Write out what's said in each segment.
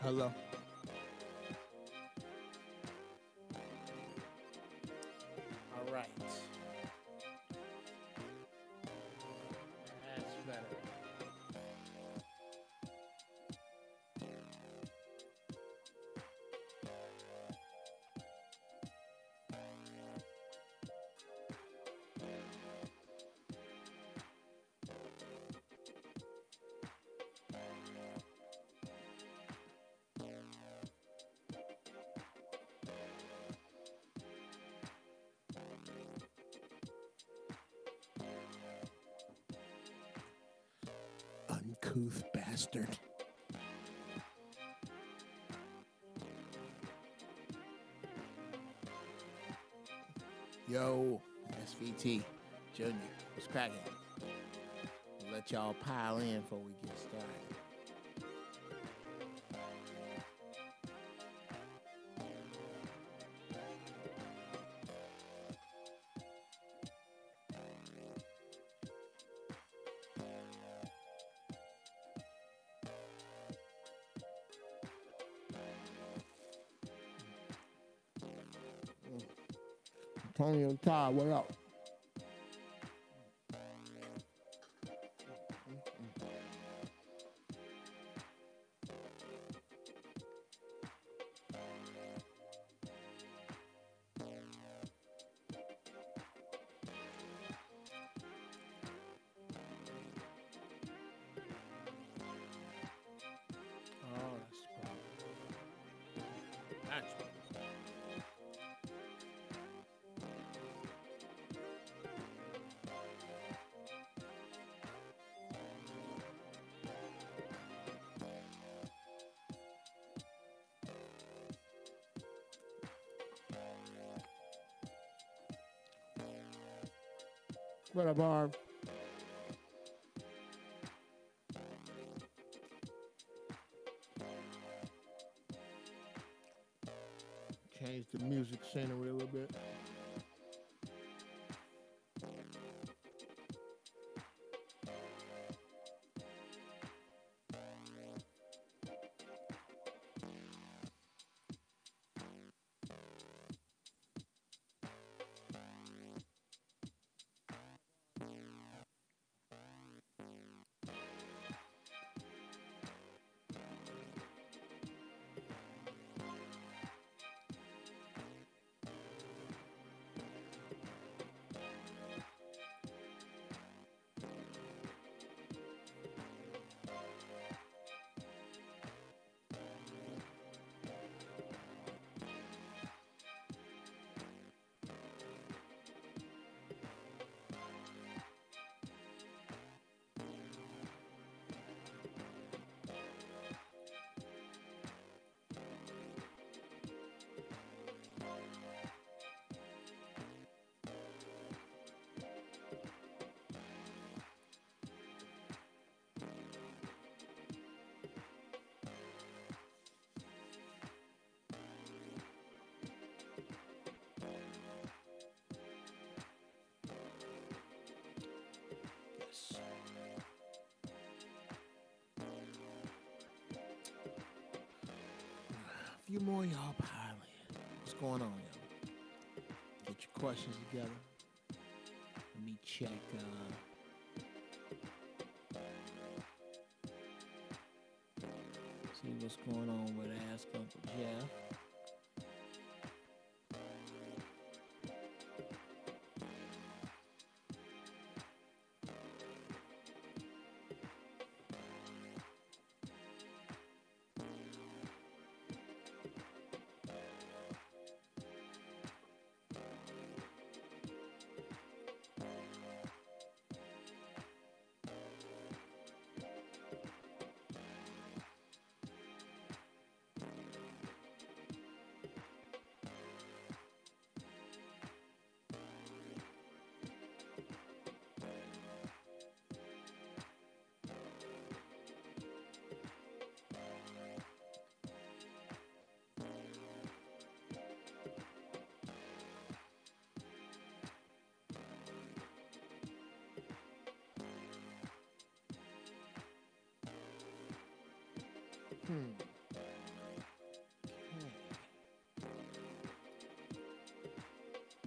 Hello. All right. That's better. Uncouth bastard. Yo, SVT, Junior, what's cracking? We'll let y'all pile in before we get started. Tony and Todd, what up? Oh, that's the problem. That's what. What up, Barb? Change the music scenery a little bit. Yes. A few more y'all pile in. What's going on, y'all? Get your questions together. Let me check. See what's going on with Ask Uncle Geoff.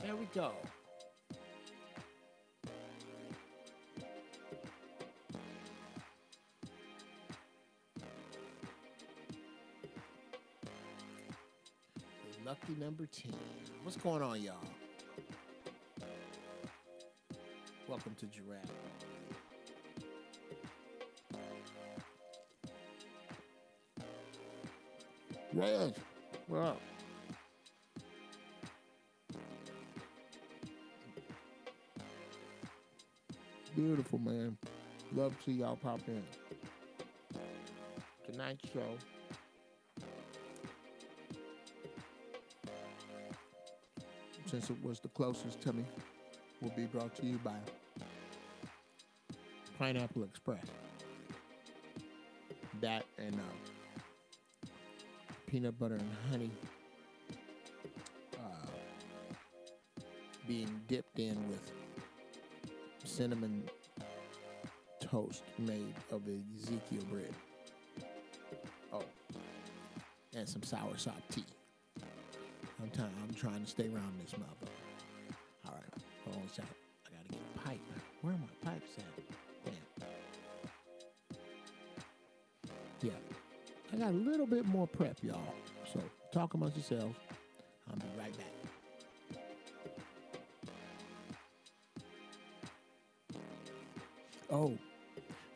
There we go. Lucky number 10. What's going on, y'all? Welcome to Giraffe. Reg, what up? Beautiful, man. Love to see y'all pop in. Tonight's show. Since it was the closest to me, will be brought to you by Pineapple Express. That and peanut butter and honey being dipped in with cinnamon toast made of Ezekiel bread. Oh, and some soursop tea. I'm trying to stay around this motherfucker. All right, hold on a second. I gotta get a pipe. Where are my pipes at? Damn. Yeah, I got a little bit more prep, y'all. So talk amongst yourselves. I'll be right back. Oh,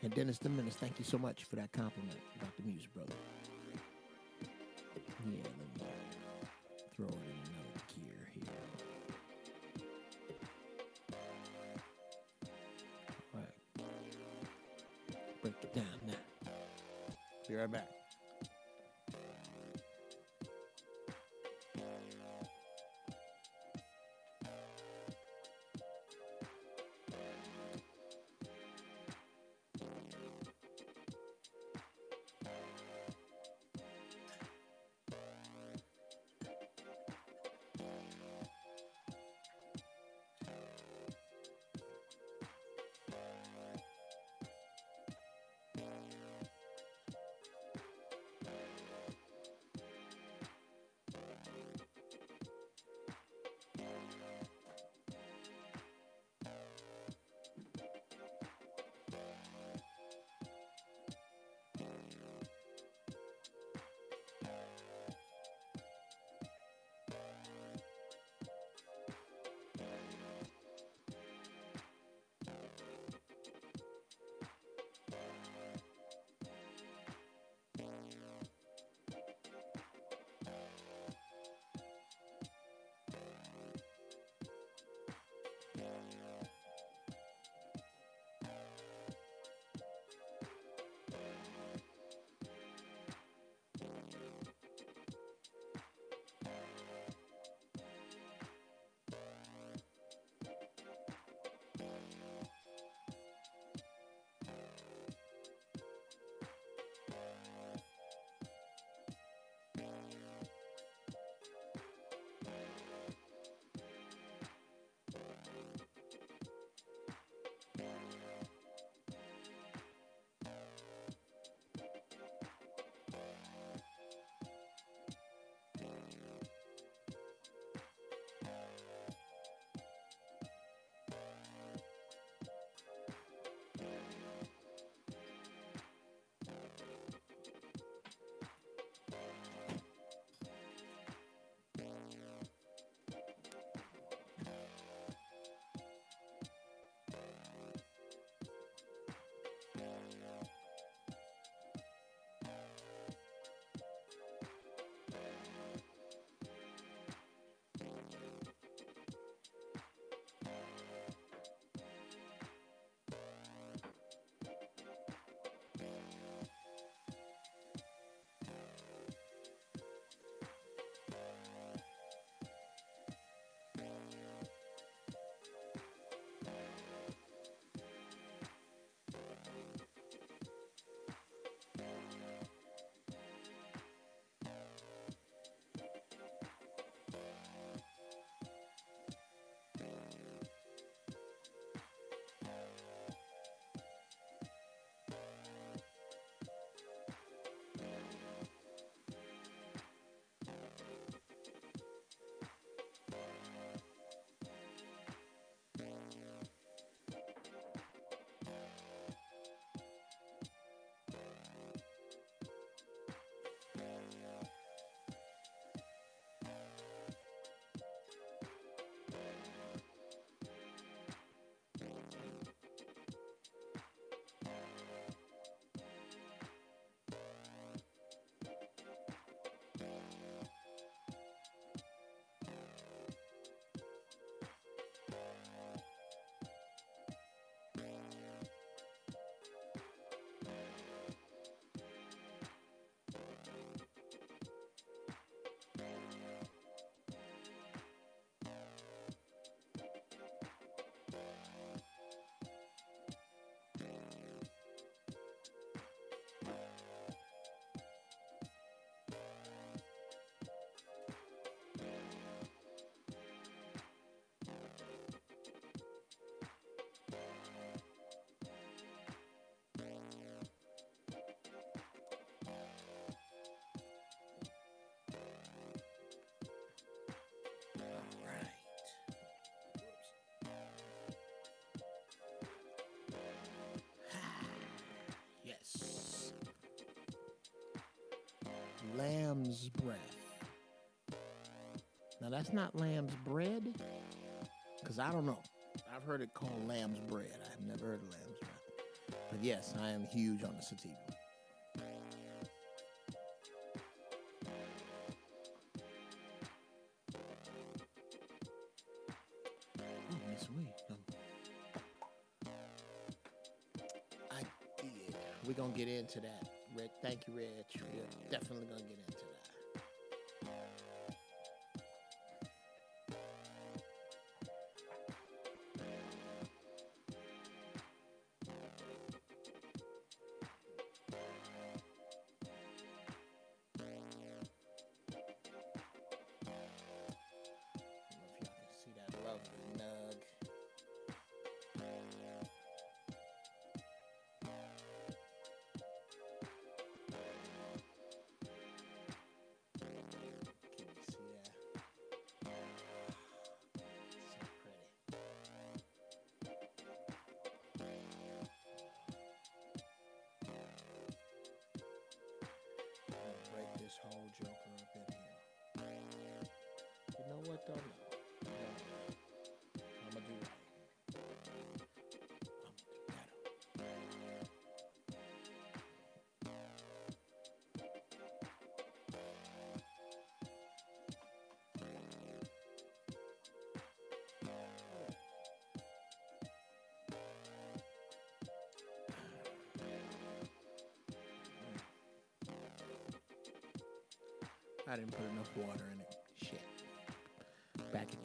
and Dennis the Menace, thank you so much for that compliment about the music, brother. Yeah, let me throw it in another gear here. All right. Break it down now. Be right back. lamb's breath. Now, that's not lamb's bread, because I don't know. I've heard it called lamb's bread. I've never heard of lamb's breath. But yes, I am huge on the sativa. Oh, Miss Wee. I did. We're going to get into that. Rich, thank you, Rich. We're definitely going to get into that. This whole joker up in here. You know what though? No. I'm gonna do right. I'm gonna do better. I didn't put enough water in it. Shit. Back again.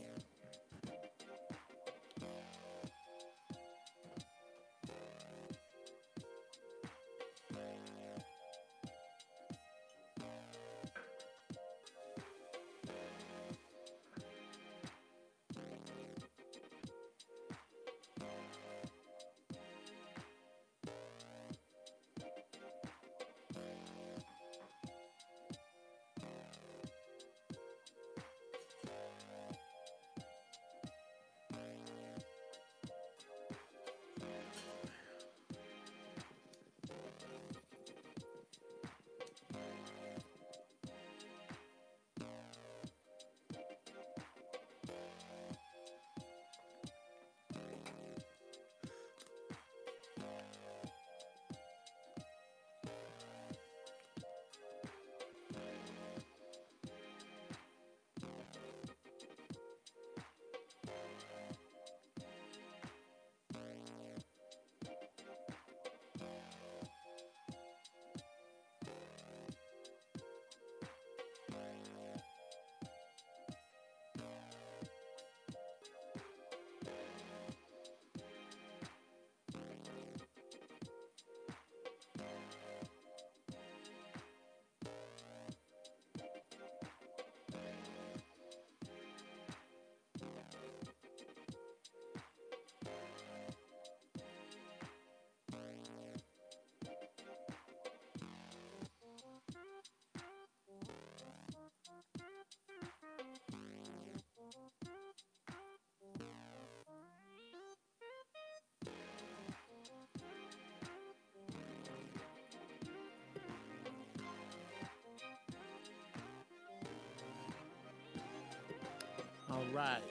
All right.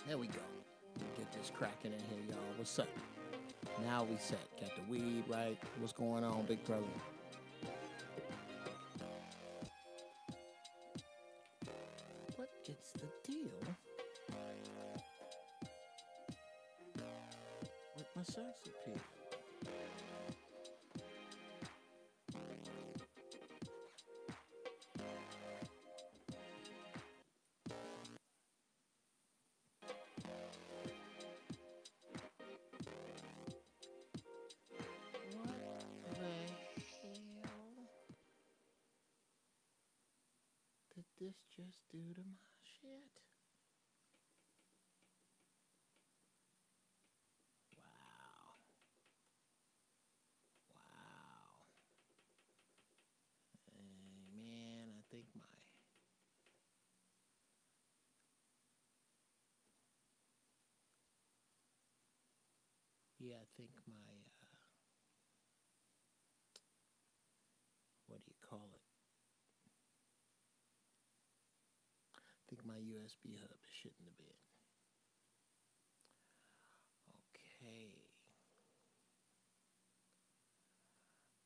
There we go. Get this cracking in here, y'all. What's up? Now we set. Got the weed right. What's going on, big brother? What is the deal with my sex appeal? This just do to my shit? Wow. Wow. Hey, man, I think my... Yeah, I think my... what do you call it? USB hub is shitting the bed. Okay.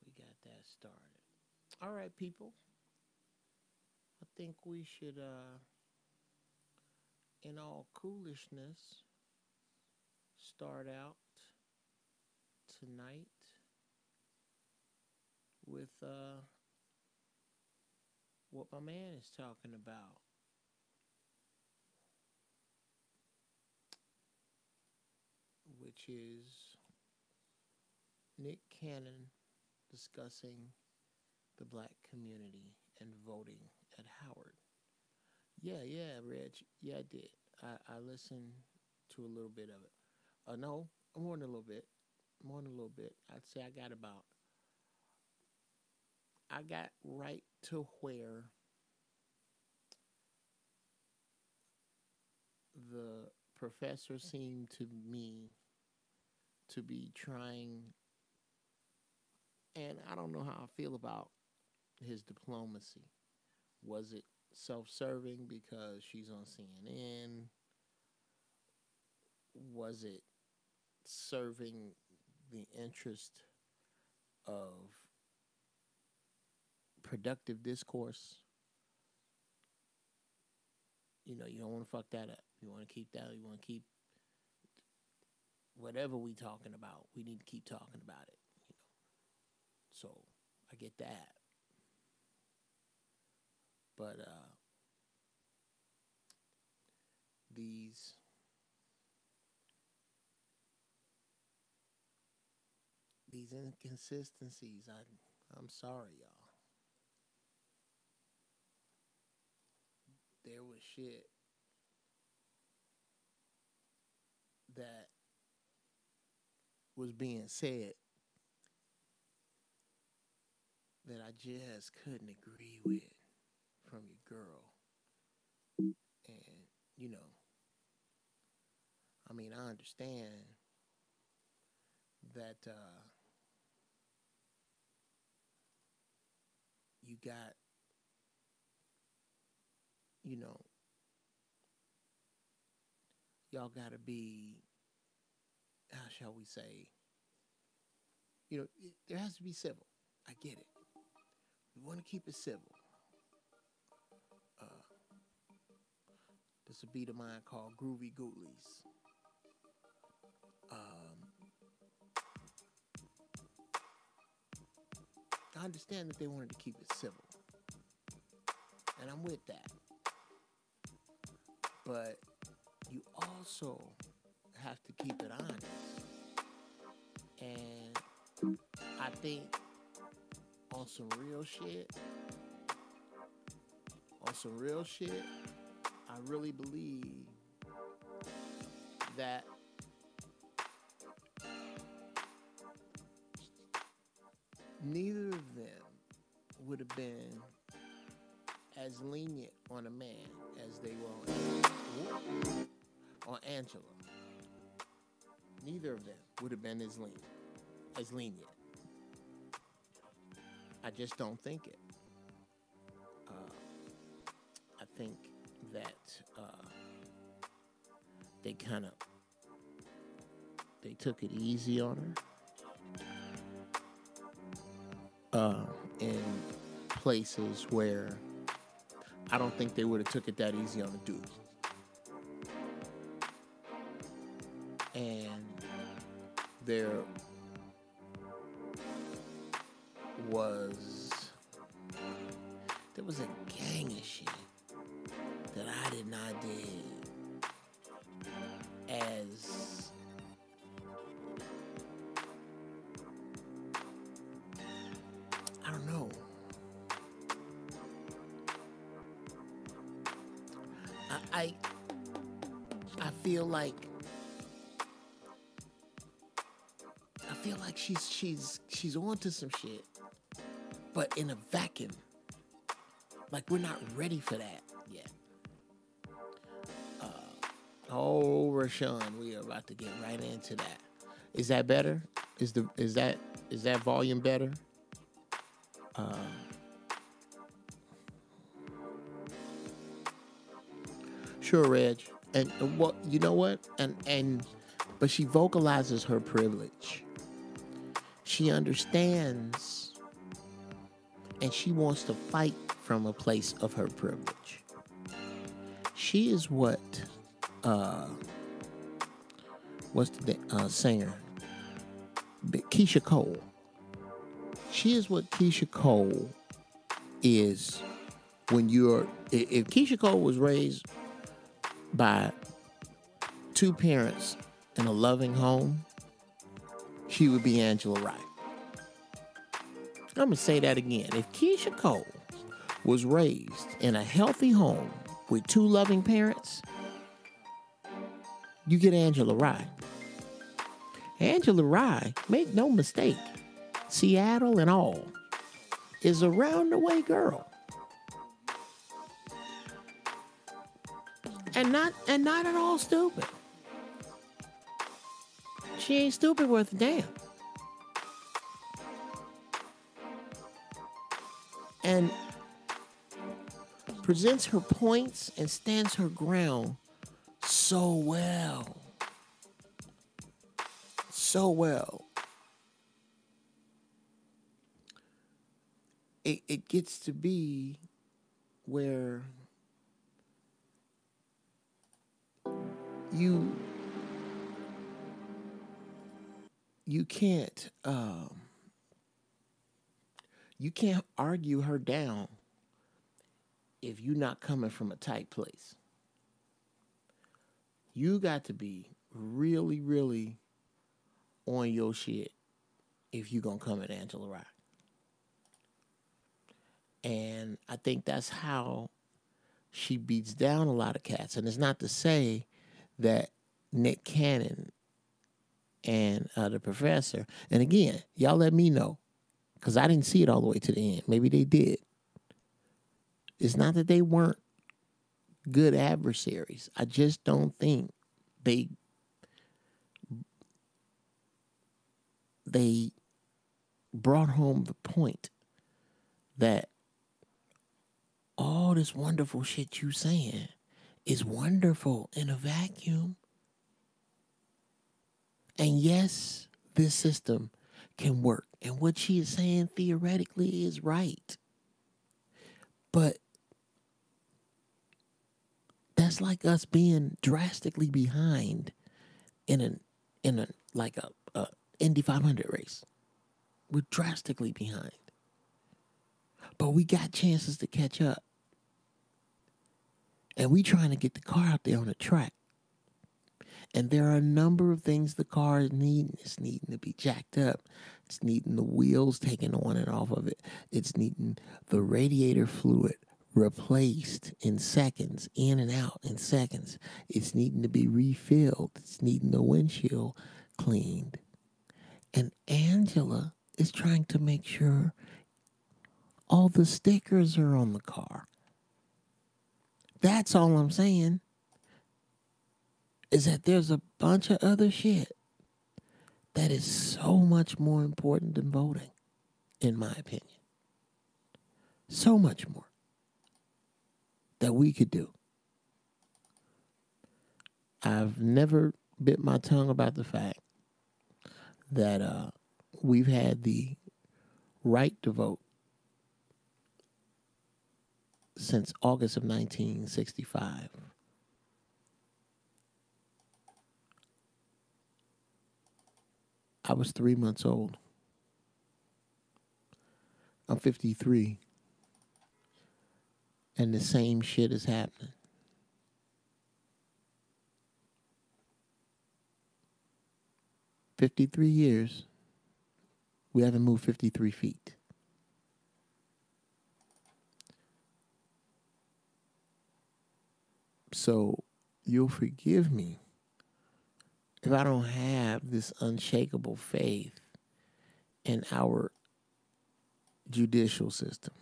We got that started. All right, people. I think we should, in all coolishness, start out tonight with what my man is talking about. Which is Nick Cannon discussing the black community and voting at Howard. Yeah, Reg. Yeah, I did. I listened to a little bit of it. No, more than a little bit. More than a little bit. I'd say I got right to where the professor seemed to me to be trying, and I don't know how I feel about his diplomacy. Was it self-serving because she's on CNN? Was it serving the interest of productive discourse? You know, you don't want to fuck that up. You want to keep that. You want to keep whatever we talking about. We need to keep talking about it. You know, so I get that. But these inconsistencies, I'm sorry, y'all. There was shit that was being said that I just couldn't agree with from your girl. And, you know, I mean, I understand that you got, you know, y'all got to be, how shall we say, you know, there has to be civil. I get it. We want to keep it civil. There's a beat of mine called Groovy Ghoulies. I understand that they wanted to keep it civil. And I'm with that. But you also have to keep it honest. And I think on some real shit, I really believe that neither of them would have been as lenient on a man as they were on Angela. Neither of them would have been as lenient. I just don't think it. I think that they took it easy on her in places where I don't think they would have took it that easy on a dude. And there was a gang of shit that I did not dig as I don't know. I feel like she's onto some shit, but in a vacuum. Like we're not ready for that yet. Rashawn, we are about to get right into that. Is that better? Is that volume better? sure, Reg. And what you know what? But she vocalizes her privilege. She understands, and she wants to fight from a place of her privilege. She is what what's the singer? Keisha Cole. She is what Keisha Cole is when you're. If Keisha Cole was raised by two parents in a loving home, she would be Angela Rye. I'm going to say that again. If Keisha Cole was raised in a healthy home with two loving parents, you get Angela Rye. Angela Rye, make no mistake, Seattle and all, is a round-the-way girl. And not at all stupid. She ain't stupid worth a damn. And presents her points and stands her ground so well. So well. It gets to be where you can't argue her down if you're not coming from a tight place. You got to be really, really on your shit if you're going to come at Angela Rye. And I think that's how she beats down a lot of cats. And it's not to say that Nick Cannon and the professor, and again, y'all let me know, because I didn't see it all the way to the end. Maybe they did. It's not that they weren't good adversaries. I just don't think they brought home the point that all this wonderful shit you saying is wonderful in a vacuum. And yes, this system can work. And what she is saying theoretically is right. But that's like us being drastically behind in a Indy 500 race. We're drastically behind. But we got chances to catch up. And we trying to get the car out there on the track. And there are a number of things the car is needing. It's needing to be jacked up. It's needing the wheels taken on and off of it. It's needing the radiator fluid replaced in seconds, in and out in seconds. It's needing to be refilled. It's needing the windshield cleaned. And Angela is trying to make sure all the stickers are on the car. That's all I'm saying. Is that there's a bunch of other shit that is so much more important than voting, in my opinion. So much more that we could do. I've never bit my tongue about the fact that we've had the right to vote since August of 1965. I was 3 months old. I'm 53. And the same shit is happening. "53 years, we haven't moved 53 feet. So you'll forgive me if I don't have this unshakable faith in our judicial system.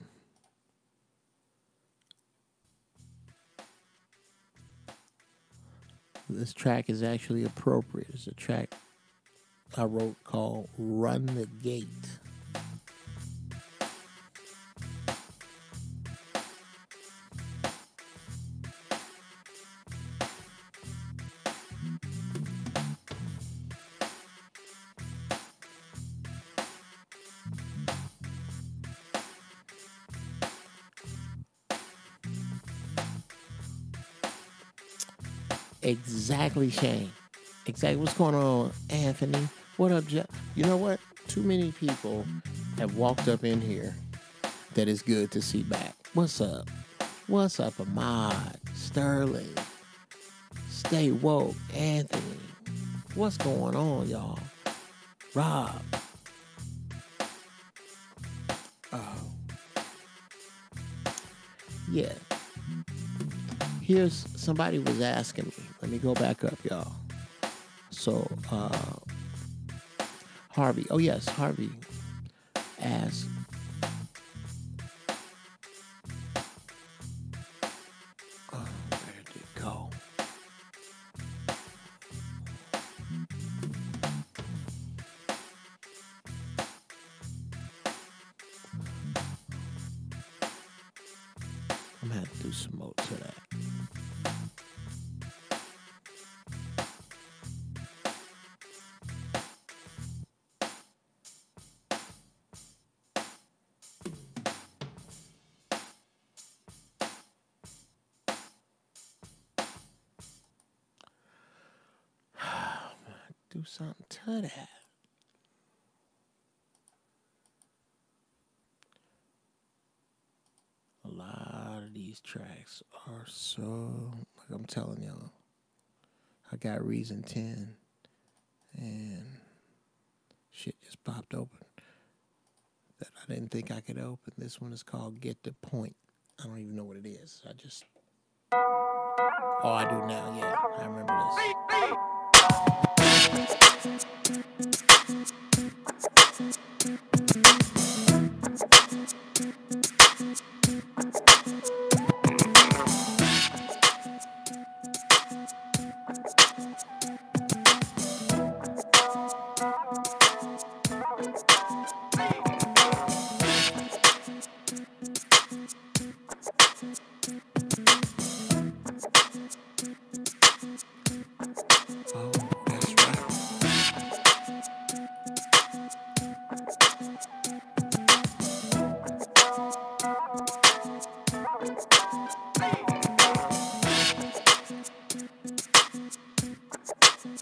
This track is actually appropriate. It's a track I wrote called Run the Gate. Exactly, Shane. Exactly. What's going on, Anthony? What up, Geoff? You know what? Too many people have walked up in here that is good to see back. What's up? What's up, Ahmad? Sterling? Stay woke, Anthony. What's going on, y'all? Rob. Oh. Yeah. Here's somebody was asking me. Let me go back up, y'all. So, Harvey. Oh, yes, Harvey asked. Oh, where did it go? I'm going to have to do some more to that. Do something to that. A lot of these tracks are so, like I'm telling y'all, I got Reason 10 and shit just popped open that I didn't think I could open. This one is called Get the Point. I don't even know what it is. Oh, I do now, yeah. I remember this. Oh, that's right.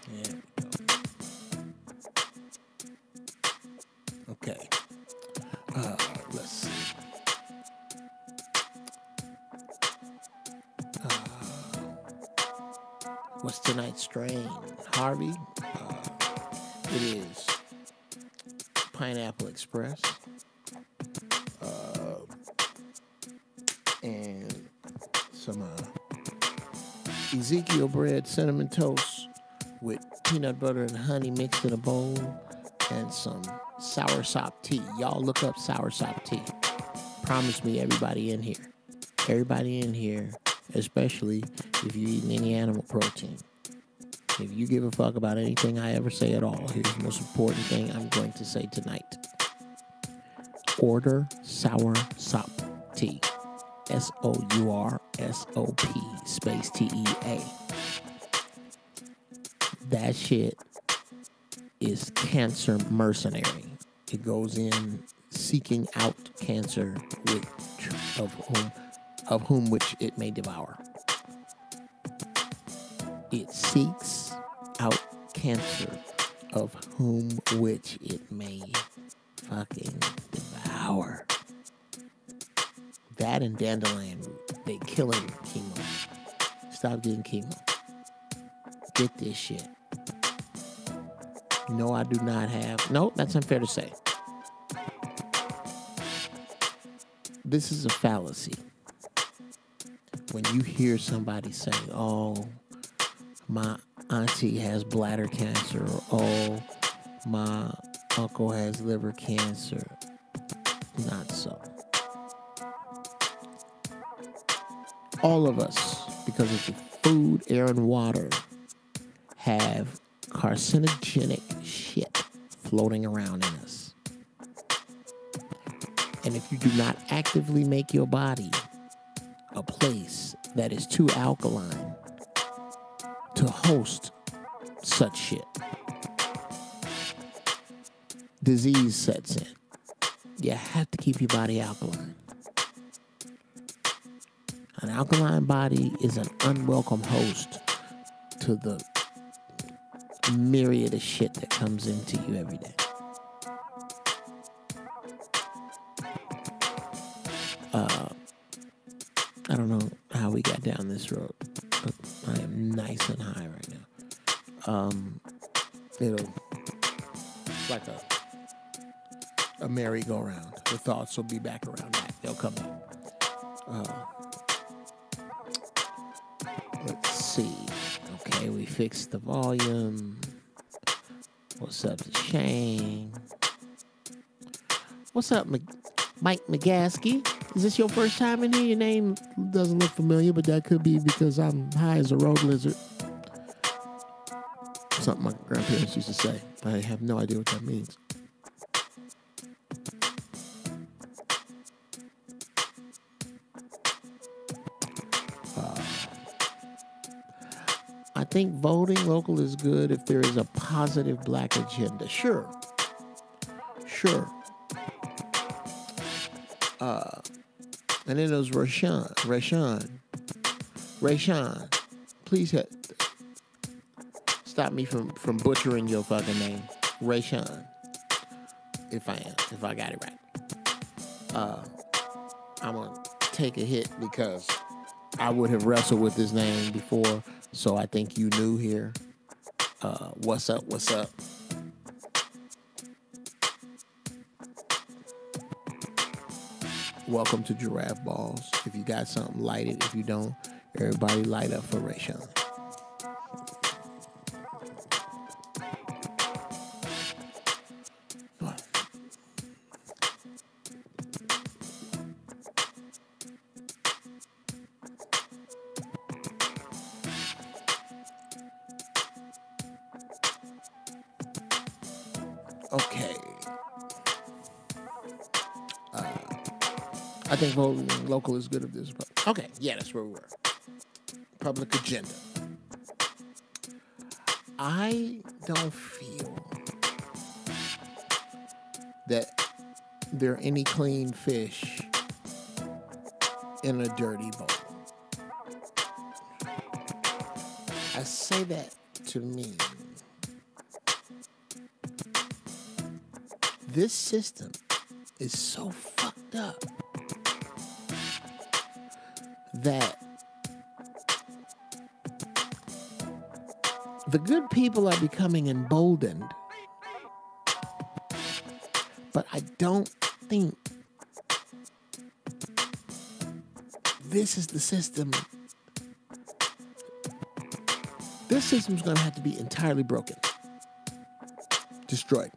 There we go. Okay. Let's see. What's tonight's strain? Harvey? It is Pineapple Express. And some Ezekiel bread, cinnamon toast with peanut butter and honey mixed in a bowl, and some soursop tea. Y'all look up soursop tea. Promise me, everybody in here, especially if you eating any animal protein. If you give a fuck about anything I ever say at all, here's the most important thing I'm going to say tonight. Order soursop tea. SOURSOP space TEA. That shit is cancer mercenary. It goes in seeking out cancer of whom which it may devour. It seeks out cancer of whom which it may fucking devour. That and dandelion root. They killing chemo. Stop getting chemo. Get this shit. No, I do not have. No, that's unfair to say. This is a fallacy. When you hear somebody say, oh, my auntie has bladder cancer, or oh, my uncle has liver cancer. Not so. All of us, because of the food, air, and water, have carcinogenic shit floating around in us. And if you do not actively make your body a place that is too alkaline to host such shit, disease sets in. You have to keep your body alkaline. An alkaline body is an unwelcome host to the myriad of shit that comes into you every day. I don't know how we got down this road, but I am nice and high right now. It's like a merry-go-round. The thoughts will be back around back. They'll come back. Let's see. Okay, we fixed the volume. What's up, Shane? What's up, Mike McGaskey? Is this your first time in here? Your name doesn't look familiar, but that could be because I'm high as a road lizard. Something my grandparents used to say. I have no idea what that means. I think voting local is good if there is a positive black agenda. Sure. And then there was Rashawn. Please stop me from butchering your fucking name. Rashawn. If I got it right. I'm going to take a hit because I would have wrestled with this name before, so I think you knew here. What's up? Welcome to Giraffe Ballz. If you got something, light it. If you don't, everybody light up for Rashawn. Okay. I think voting local is good if this. Okay, yeah, that's where we were. Public agenda. I don't feel that there are any clean fish in a dirty bowl. I say that to mean this system is so fucked up that the good people are becoming emboldened, but I don't think this is the system. This system's going to have to be entirely broken, destroyed.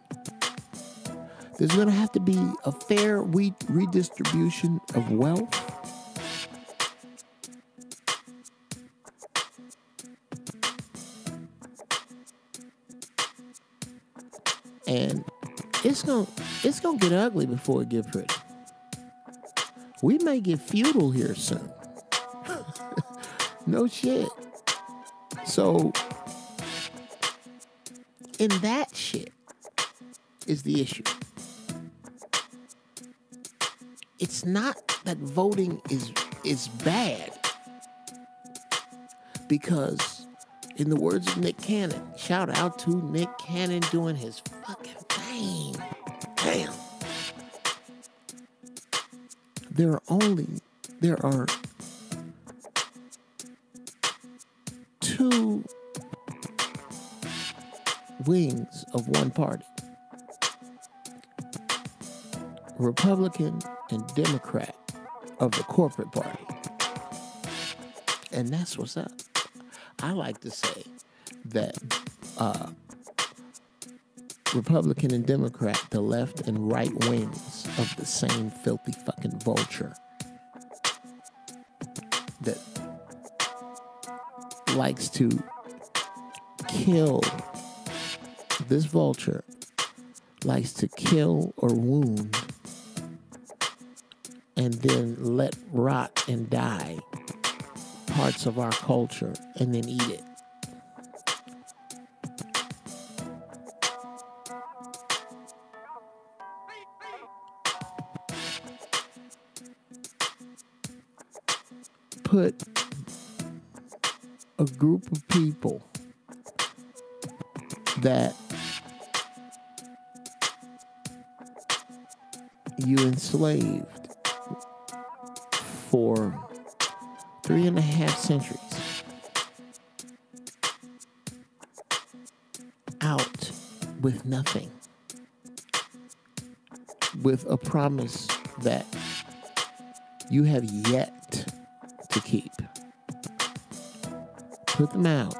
There's going to have to be a fair redistribution of wealth. And it's gonna get ugly before it get pretty. We may get feudal here soon. No shit. So, in that shit is the issue. It's not that voting is bad, because in the words of Nick Cannon, shout out to Nick Cannon doing his fucking thing. Damn. There are two wings of one party. Republican and Democrat of the corporate party. And that's what's up. I like to say that Republican and Democrat, the left and right wings of the same filthy fucking vulture that likes to kill, this vulture likes to kill or wound and then let rot and die parts of our culture and then eat it. Put a group of people that you enslaved for 3.5 centuries out with nothing, with a promise that you have yet to keep. Put them out.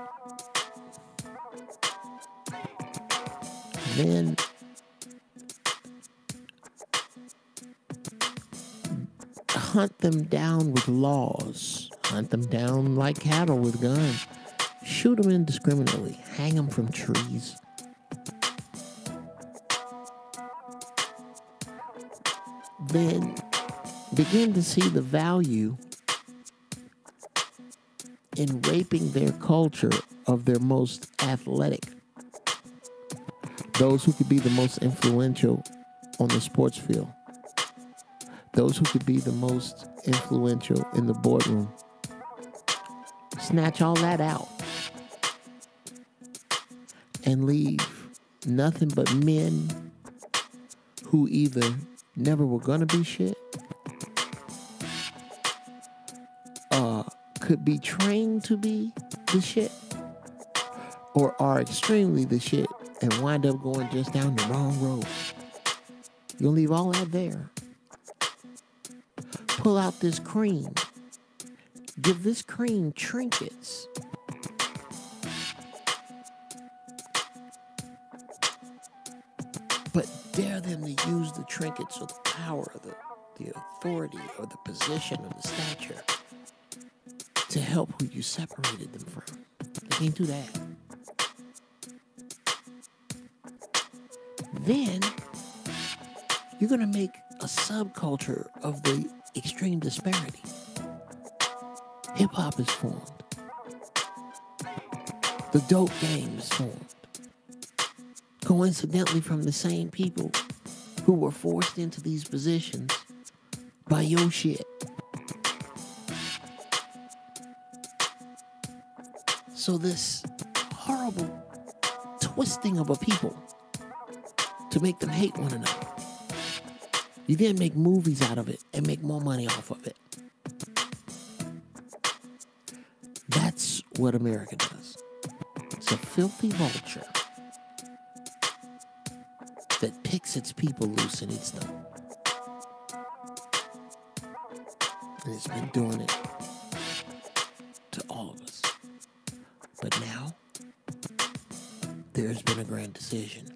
Then hunt them down with laws. Hunt them down like cattle with guns. Shoot them indiscriminately. Hang them from trees. Then begin to see the value in raping their culture of their most athletic. Those who could be the most influential on the sports field. Those who could be the most influential in the boardroom. Snatch all that out and leave nothing but men who either never were gonna be shit, could be trained to be the shit, or are extremely the shit and wind up going just down the wrong road. You'll leave all that there. Pull out this cream. Give this cream trinkets. But dare them to use the trinkets or the power, the authority, or the position, or the stature to help who you separated them from. They can't do that. Then you're going to make a subculture of the extreme disparity. Hip-hop is formed. The dope game is formed. Coincidentally from the same people who were forced into these positions by your shit. So this horrible twisting of a people to make them hate one another. You then make movies out of it and make more money off of it. That's what America does. It's a filthy vulture that picks its people loose and eats them. And it's been doing it to all of us. But now, there's been a grand decision.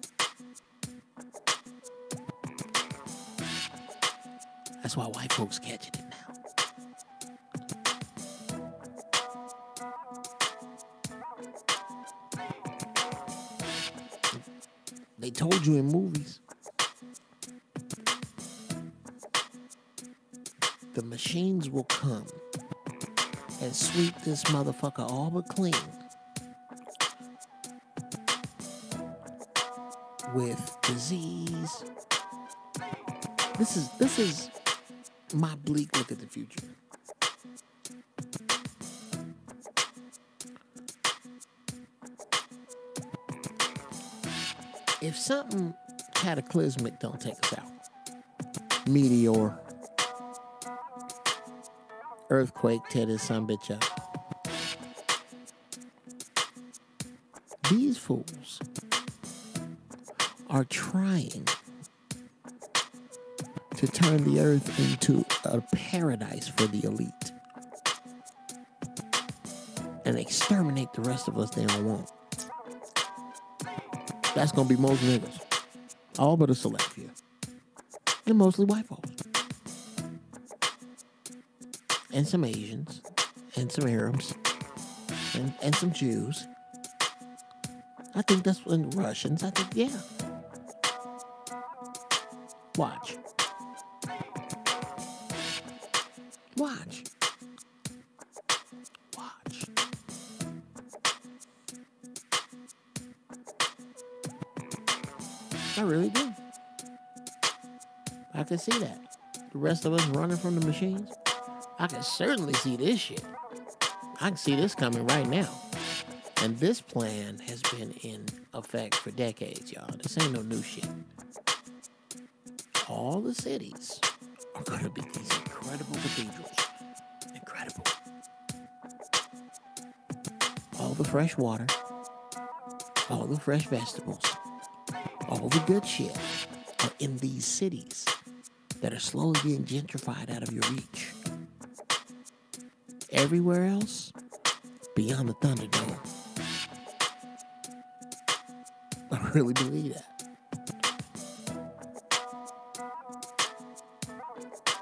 That's why white folks catching it now. They told you in movies, the machines will come and sweep this motherfucker all but clean with disease. This is my bleak look at the future. If something cataclysmic don't take us out, meteor, earthquake, tear this son bitch up, these fools are trying to turn the earth into a paradise for the elite and exterminate the rest of us they don't want. That's going to be most niggas. All but a select few. And mostly white folks. And some Asians. And some Arabs. And some Jews. I think that's when Russians. I think, yeah. Watch. Watch. Watch. I really do. I can see that. The rest of us running from the machines. I can certainly see this shit. I can see this coming right now. And this plan has been in effect for decades, y'all. This ain't no new shit. All the cities are going to be these incredible cathedrals. Incredible. All the fresh water, all the fresh vegetables, all the good shit are in these cities that are slowly being gentrified out of your reach. Everywhere else, beyond the Thunderdome. I really believe that.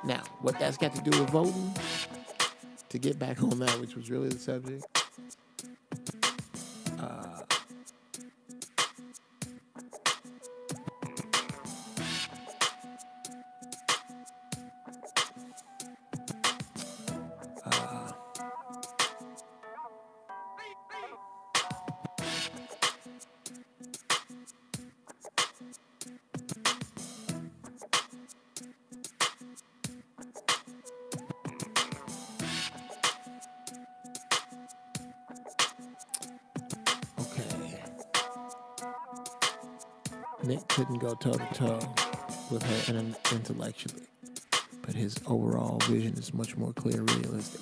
Now, what that's got to do with voting, to get back on that, which was really the subject, Nick couldn't go toe-to-toe with her intellectually, but his overall vision is much more clear and realistic.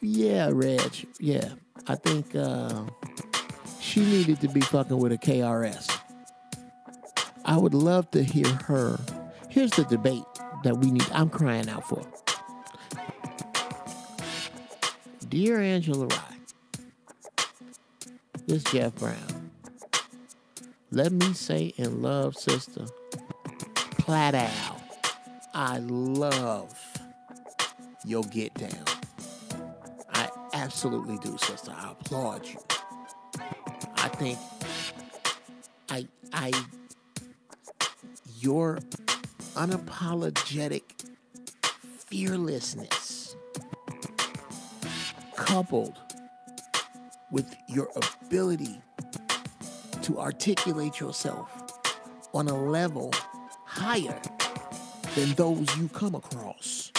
Yeah, Reg. Yeah, I think she needed to be fucking with a KRS. I would love to hear her. Here's the debate that we need. I'm crying out for. Dear Angela Rye, this Geoff Brown. Let me say in love, sister, flat out, I love your get down. I absolutely do, sister. I applaud you. I think your unapologetic fearlessness coupled with your ability to articulate yourself on a level higher than those you come across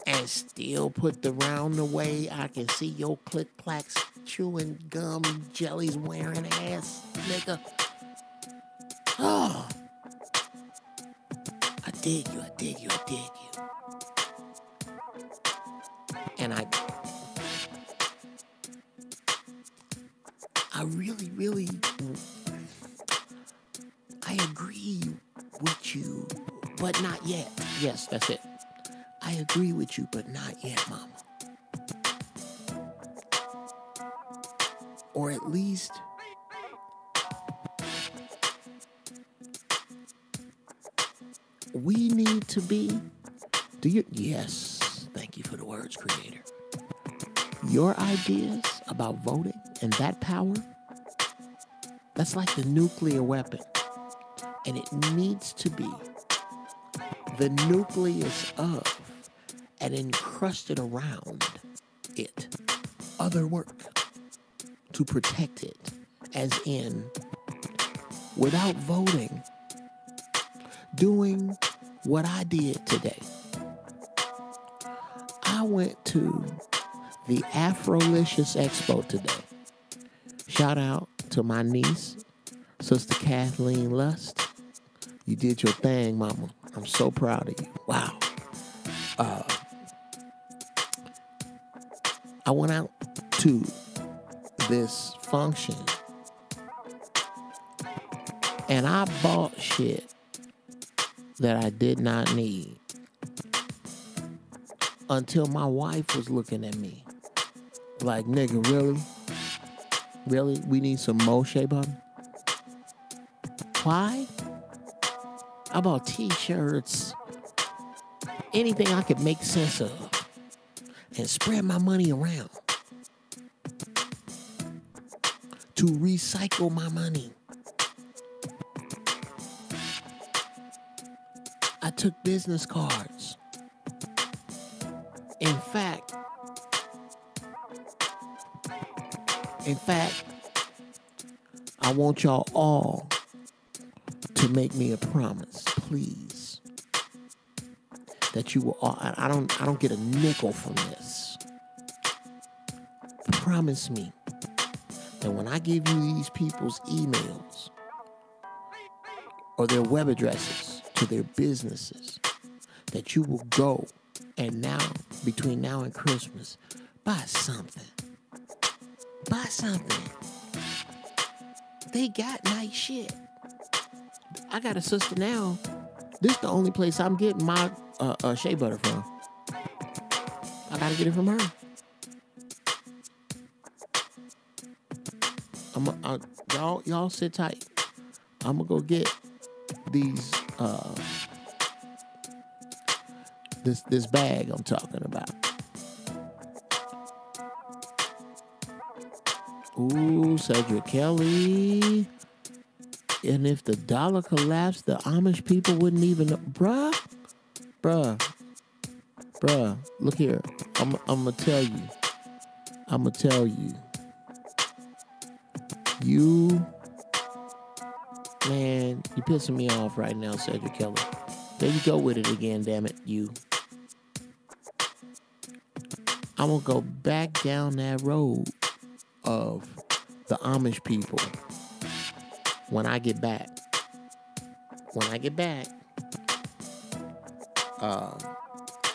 and still put the round away. I can see your click-clacks chewing gum jellies wearing ass, nigga. Oh, I dig you. And I really, I agree with you, but not yet. Yes, that's it. I agree with you, but not yet, mama. Or at least we need to be. Yes, thank you for the words, creator. Your ideas about voting and that power, that's like the nuclear weapon. And it needs to be the nucleus of and encrusted around it other work to protect it. As in, without voting, doing what I did today. I went to the Afrolicious Expo today. Shout out to my niece, Sister Kathleen Lust. You did your thing, mama. I'm so proud of you. Wow. I went out to this function and I bought shit that I did not need until my wife was looking at me like, nigga, really? Really? We need some more shea butter? Why? I bought t-shirts, anything I could make sense of, and spread my money around to recycle my money. I took business cards. In fact, I want y'all all to make me a promise, please, that you will all, I don't get a nickel from this. Promise me And when I give you these people's emails or their web addresses to their businesses, that you will go and now, between now and Christmas, buy something. Buy something. They got nice shit. I got a sister now. This is the only place I'm getting my shea butter from. I gotta get it from her. Y'all sit tight. I'm gonna go get these this bag I'm talking about. Ooh, Cedric Kelly. And if the dollar collapsed, the Amish people wouldn't even know. Bruh, look here. I'm gonna tell you. You, man, you pissing me off right now, Cedric Kelly. There you go with it again, damn it, you. I'm gonna go back down that road of the Amish people when I get back. I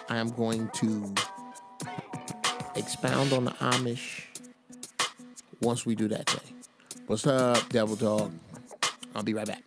am going to expound on the Amish once we do that thing. What's up, Devil Dog? I'll be right back.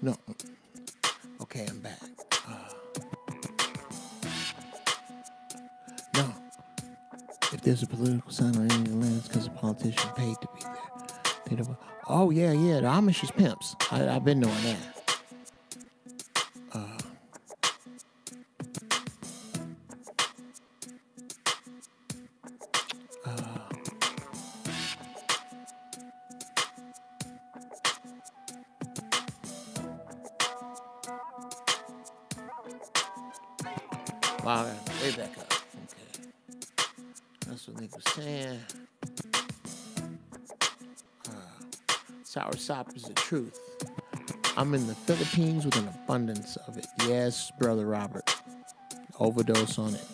No. Okay, I'm back. No. If there's a political sign on any land, it's because a politician paid to be there. They don't, oh, yeah, the Amish is pimps. I've been knowing that. Wow, way back up. Okay. That's what Nick was saying. Soursop is the truth. I'm in the Philippines with an abundance of it. Yes, Brother Robert. Overdose on it.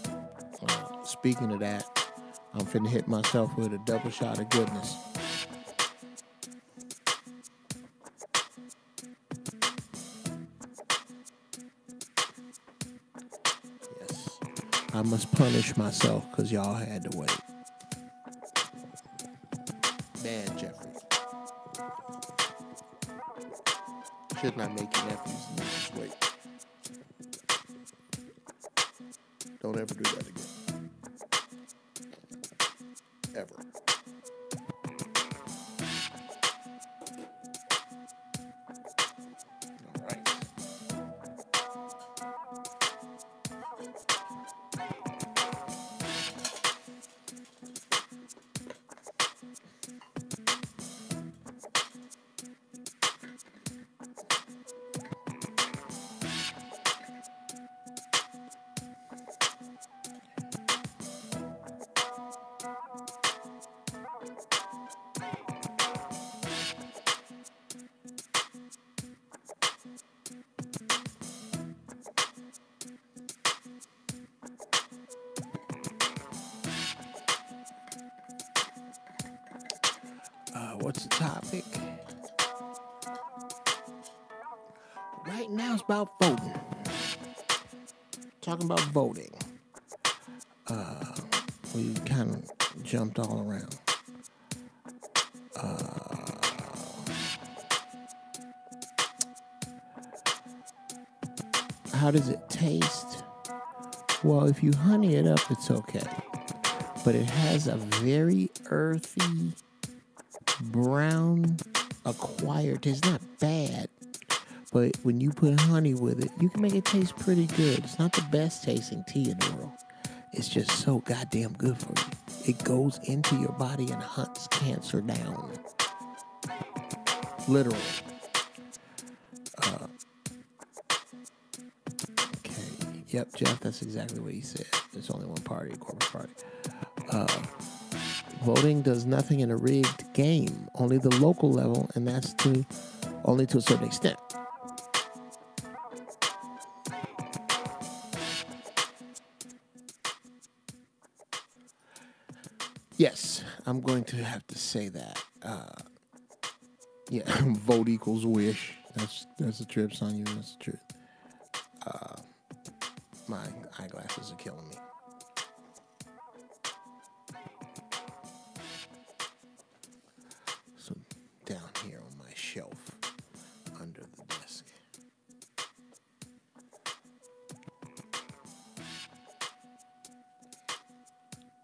Speaking of that, I'm finna hit myself with a double shot of goodness. Yes. I must punish myself because y'all had to wait. Man, Jeffrey. Should not make your nephews and nieces wait. Don't ever do that again. Ever. All right. What's the topic? Right now it's about voting. Talking about voting. We kind of jumped all around. How does it taste? Well, if you honey it up, it's okay. But it has a very earthy, brown, acquired taste. It's not bad. But when you put honey with it, you can make it taste pretty good. It's not the best tasting tea in the world. It's just so goddamn good for you. It goes into your body and hunts cancer down. Literally. Okay. Yep, Geoff, that's exactly what he said. There's only one party, a corporate party. Voting does nothing in a rigged game. Only the local level, and that's only to a certain extent. Yes, I'm going to have to say that. Yeah, vote equals wish. That's the trips on you. That's the truth. My eyeglasses are killing me. So down here on my shelf under the desk.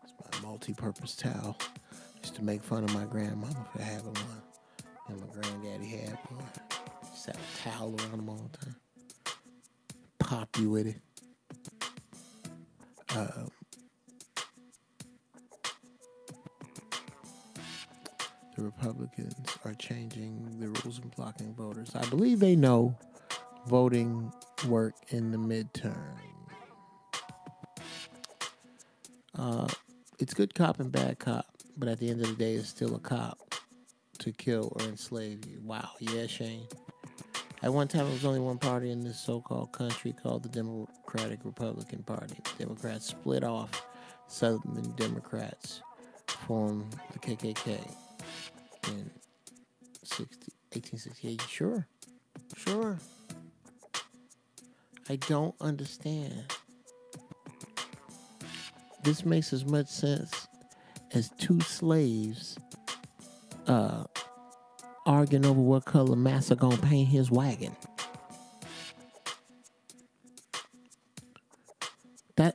It's my multi-purpose towel. Used to make fun of my grandmama for having one. And my granddaddy had one. Just had a towel around him all the time. Pop you with it. The Republicans are changing the rules and blocking voters. I believe they know voting work in the midterm. It's good cop and bad cop, but at the end of the day, it's still a cop to kill or enslave you. Wow, yeah, Shane. At one time, there was only one party in this so-called country called the Democratic Republican Party. Democrats split off. Southern Democrats formed the KKK in 1868. Sure. I don't understand. This makes as much sense as two slaves arguing over what color Massa gonna paint his wagon.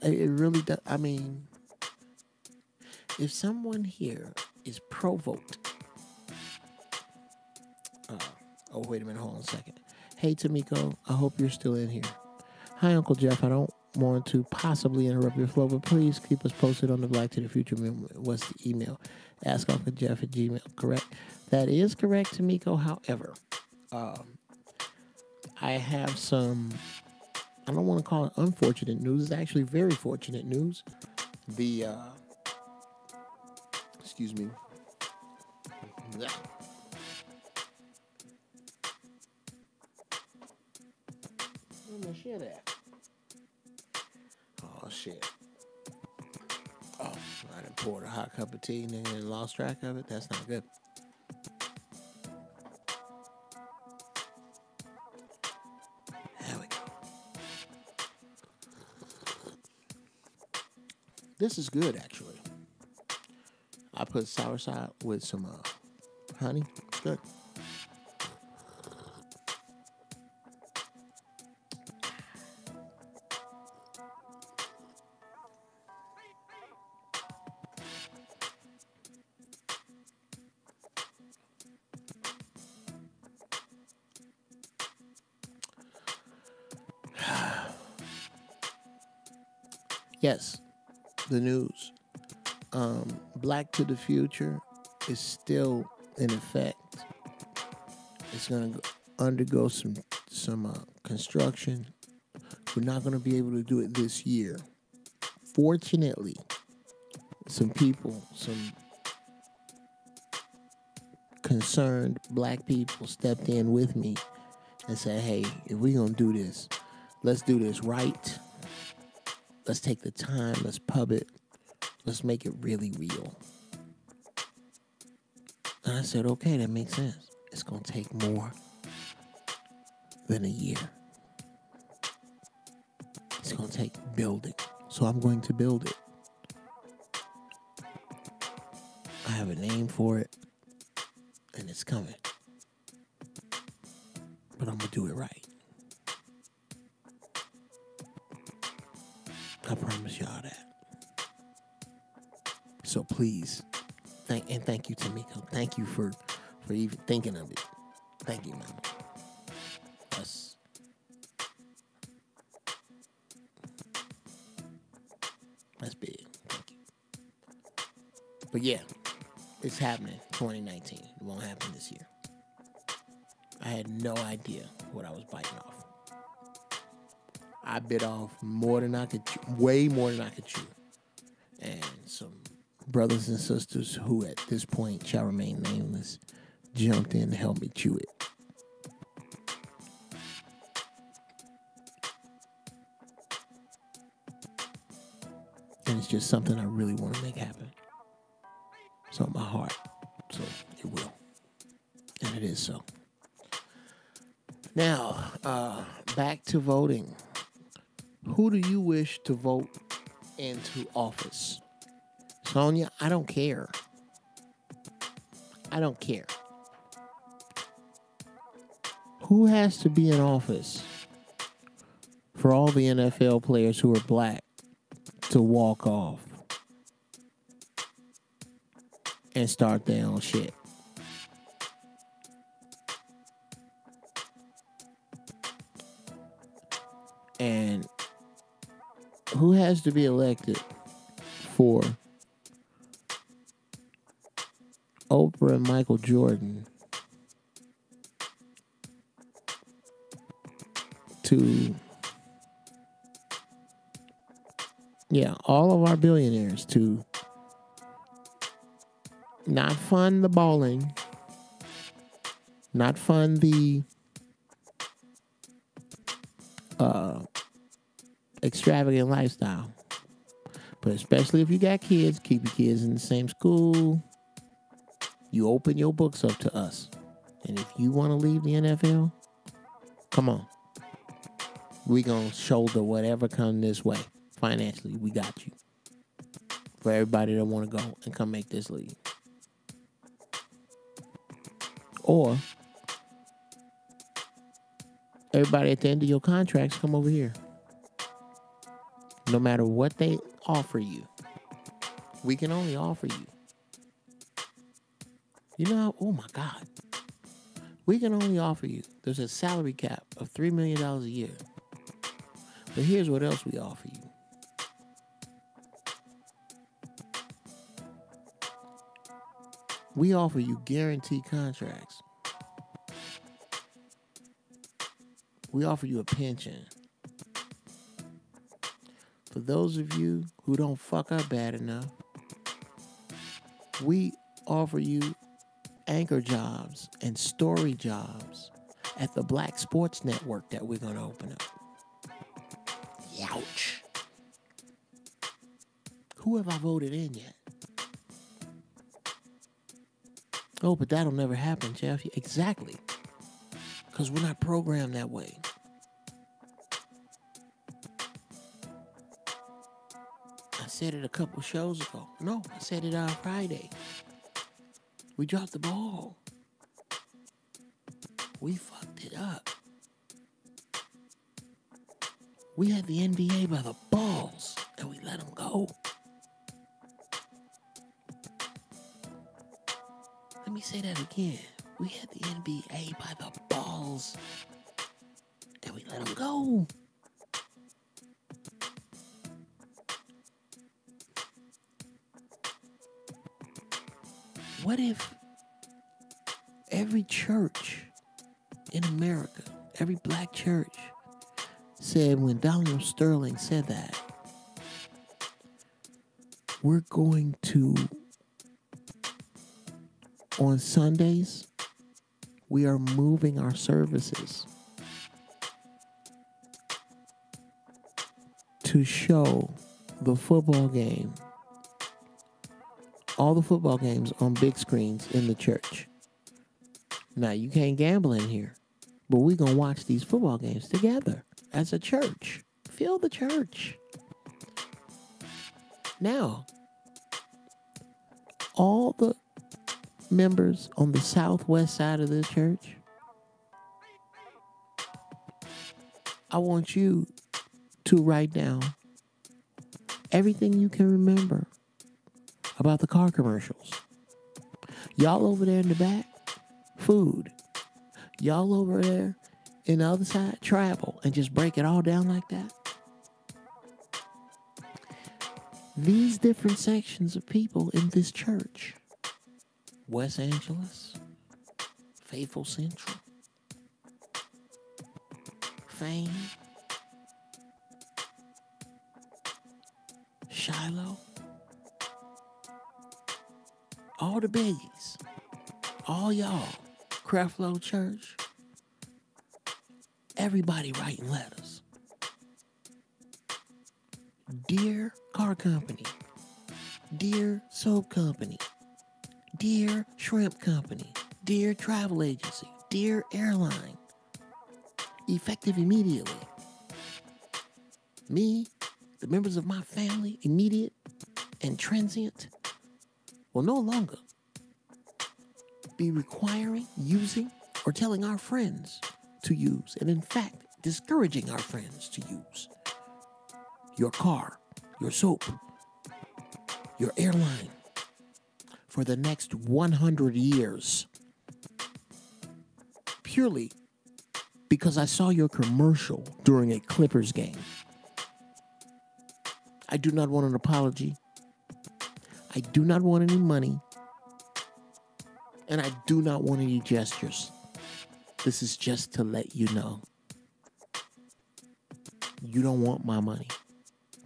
It really does. I mean, if someone here is provoked. Oh, wait a minute. Hold on a second. Hey, Tamiko. I hope you're still in here. Hi, Uncle Geoff. I don't want to possibly interrupt your flow, but please keep us posted on the Black to the Future movement. What's the email? AskUncleJeff@gmail. Correct? That is correct, Tamiko. However, I have some, I don't want to call it unfortunate news. It's actually very fortunate news. Excuse me. Where's my shit at? Oh, shit. Oh, I done poured a hot cup of tea and lost track of it. That's not good. There we go. This is good, actually. I put soursop with some honey. It's good. Yes, the news. Black to the Future is still in effect. It's going to undergo some construction. We're not going to be able to do it this year. Fortunately, some people, some concerned black people stepped in with me and said, hey, if we're going to do this, let's do this right. Let's take the time. Let's pub it. Let's make it really real. And I said, okay, that makes sense. It's going to take more than a year. It's going to take building. So I'm going to build it. I have a name for it. And it's coming. But I'm going to do it right. I promise y'all that. So please, thank you, Tamiko. Thank you for even thinking of it. Thank you, Mama. That's big. Thank you. But yeah, it's happening 2019. It won't happen this year. I had no idea what I was biting off. I bit off more than I could chew, way more than I could chew. And some brothers and sisters who at this point shall remain nameless jumped in to help me chew it. And it's just something I really want to make happen. It's on my heart. So it will. And it is so. Now, back to voting. Who do you wish to vote into office? Sonia, I don't care. I don't care. Who has to be in office for all the NFL players who are black to walk off and start their own shit? And who has to be elected for Oprah and Michael Jordan to, all of our billionaires to not fund the balling, not fund the extravagant lifestyle, but especially if you got kids, keep your kids in the same school. You open your books up to us. And if you want to leave the NFL, come on. We going to shoulder whatever comes this way. Financially, we got you. For everybody that want to go and come make this league. Or, everybody at the end of your contracts, come over here. no matter what they offer you, we can only offer you. You know, oh my God. We can only offer you. There's a salary cap of $3 million a year. But here's what else we offer you. We offer you guaranteed contracts. We offer you a pension. For those of you who don't fuck up bad enough, we offer you anchor jobs and story jobs at the Black Sports Network that we're going to open up. Youch. Who have I voted in yet? Oh, but that'll never happen, Geoff. Exactly. Because we're not programmed that way. I said it a couple shows ago. No, I said it on Friday. We dropped the ball. We fucked it up. We had the NBA by the balls, and we let them go. Let me say that again. We had the NBA by the balls, and we let them go. What if every church in America, every black church, said when Donald Sterling said that, we're going to, on Sundays, we are moving our services to show the football game, all the football games on big screens in the church. Now, you can't gamble in here, but we're going to watch these football games together as a church. Fill the church. Now, all the members on the southwest side of this church, I want you to write down everything you can remember about the car commercials. Y'all over there in the back, food. Y'all over there in the other side, travel, and just break it all down like that. These different sections of people in this church, West Angeles, Faithful Central, Fame, Shiloh, all the biggies, all y'all, Creflo Church, everybody writing letters. Dear car company, dear soap company, dear shrimp company, dear travel agency, dear airline, effective immediately. Me, the members of my family, immediate and transient, will no longer be requiring, using, or telling our friends to use, and in fact, discouraging our friends to use your car, your soap, your airline for the next 100 years. Purely because I saw your commercial during a Clippers game. I do not want an apology. I do not want any money. And I do not want any gestures. This is just to let you know. You don't want my money.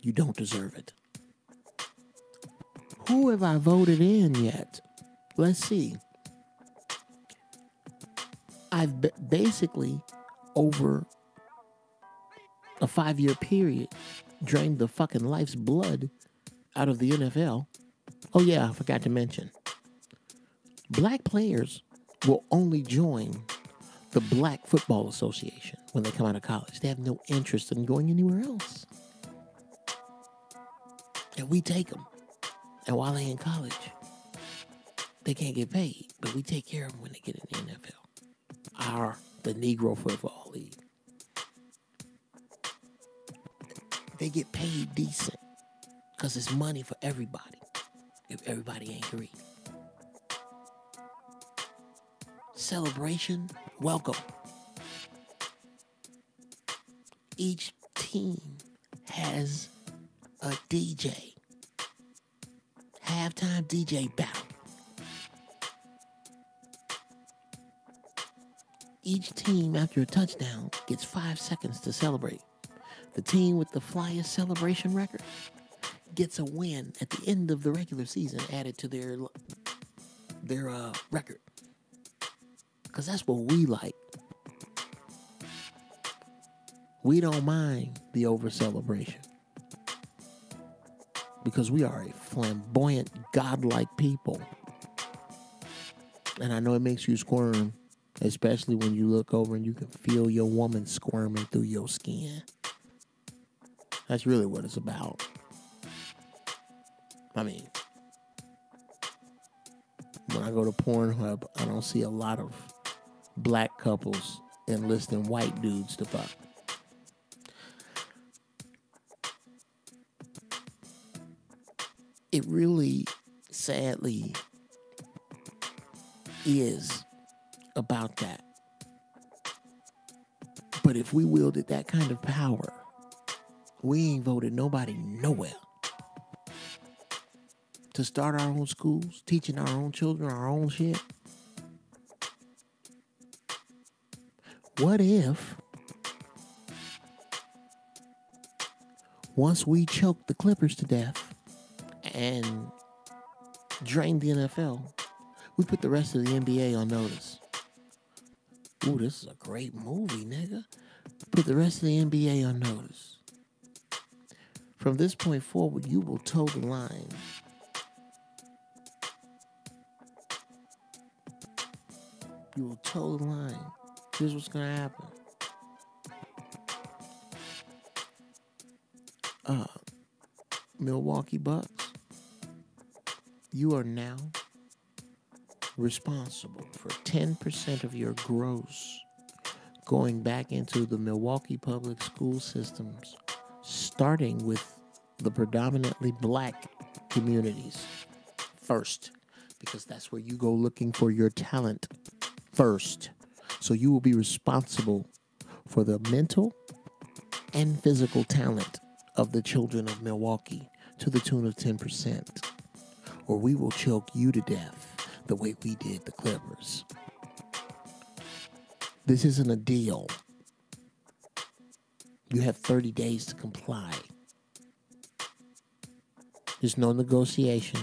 You don't deserve it. Who have I voted in yet? Let's see. I've basically, over a 5-year period, drained the fucking life's blood out of the NFL. Oh yeah, I forgot to mention. Black players will only join the Black Football Association when they come out of college. They have no interest in going anywhere else. And we take them. And while they're in college, they can't get paid. But we take care of them when they get in the NFL. The Negro Football League. they get paid decent because it's money for everybody if everybody ain't greedy. Celebration, welcome. Each team has a DJ. Halftime DJ battle. Each team after a touchdown gets 5 seconds to celebrate. The team with the flyest celebration record gets a win at the end of the regular season added to their record. Because that's what we like. We don't mind the over-celebration. Because we are a flamboyant, godlike people. And I know it makes you squirm, especially when you look over and you can feel your woman squirming through your skin. That's really what it's about. I mean, when I go to Pornhub, I don't see a lot of black couples enlisting white dudes to fuck. It really, sadly, is about that. But if we wielded that kind of power, we ain't voted nobody nowhere. To start our own schools, teaching our own children our own shit. What if, once we choke the Clippers to death and drain the NFL, we put the rest of the NBA on notice? Ooh, this is a great movie, nigga. Put the rest of the NBA on notice. From this point forward, you will toe the line. You will toe the line. Here's what's going to happen. Milwaukee Bucks, you are now responsible for 10% of your gross going back into the Milwaukee public school systems, starting with the predominantly black communities first, because that's where you go looking for your talent first. So you will be responsible for the mental and physical talent of the children of Milwaukee to the tune of 10%, or we will choke you to death the way we did the Clippers. This isn't a deal. You have 30 days to comply. There's no negotiation.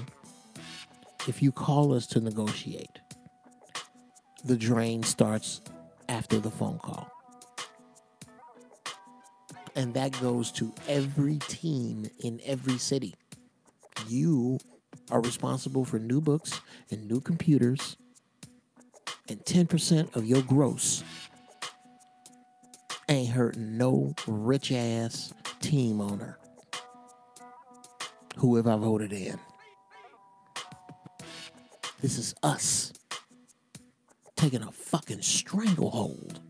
If you call us to negotiate, the drain starts after the phone call. And that goes to every team in every city. You are responsible for new books and new computers, and 10% of your gross ain't hurting no rich-ass team owner. Who have I voted in? This is us taking a fucking stranglehold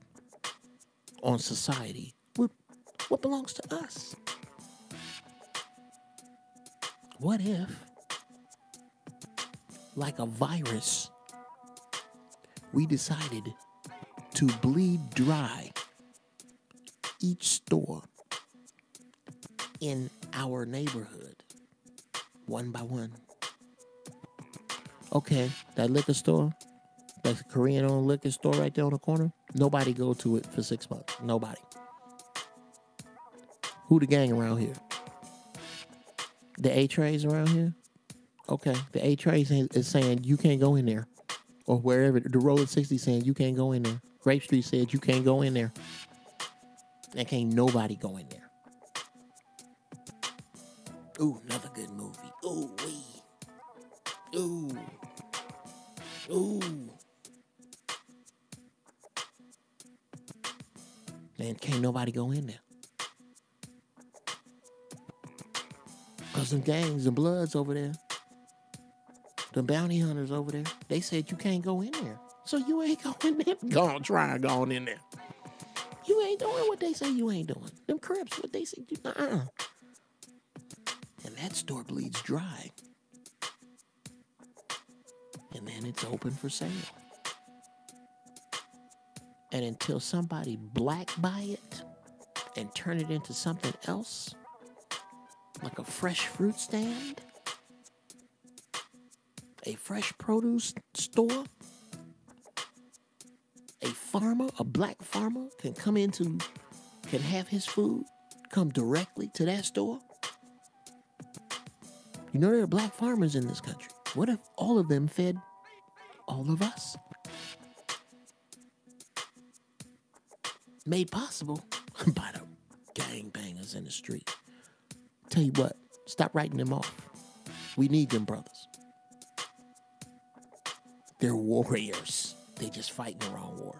on society. What belongs to us? What if, like a virus, we decided to bleed dry each store in our neighborhood, one by one? Okay, that liquor store, that Korean-owned liquor store right there on the corner, nobody go to it for 6 months. Nobody. Who the gang around here? The A-Trays around here? Okay, the A-Trays is saying you can't go in there. Or wherever, the Roller 60 saying you can't go in there. Grape Street said you can't go in there. And can't nobody go in there. Ooh, another good movie. Ooh, wee. Ooh. Ooh. And can't nobody go in there. Because them gangs and bloods over there, the bounty hunters over there, they said you can't go in there. So you ain't going there. Go on, try and go in there. You ain't doing what they say you ain't doing. Them Crips, what they say, that store bleeds dry. And then it's open for sale. And until somebody black buy it and turn it into something else, like a fresh fruit stand, a fresh produce store, a farmer, a black farmer can have his food come directly to that store. You know there are black farmers in this country. What if all of them fed all of us? Made possible by the gangbangers in the street. Tell you what, stop writing them off. We need them brothers. They're warriors. They just fighting the wrong war.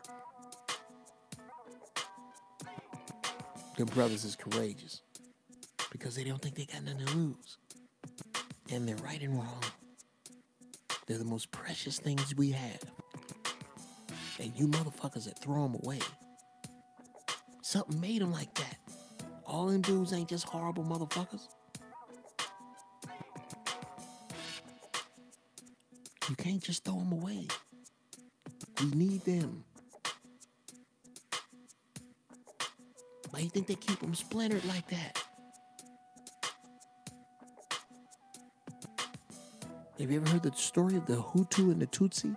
Them brothers is courageous because they don't think they got nothing to lose. And they're right and wrong. They're the most precious things we have. And you motherfuckers that throw them away. Something made them like that. All them dudes ain't just horrible motherfuckers. You can't just throw them away. We need them. Why do you think they keep them splintered like that? Have you ever heard the story of the Hutu and the Tutsi?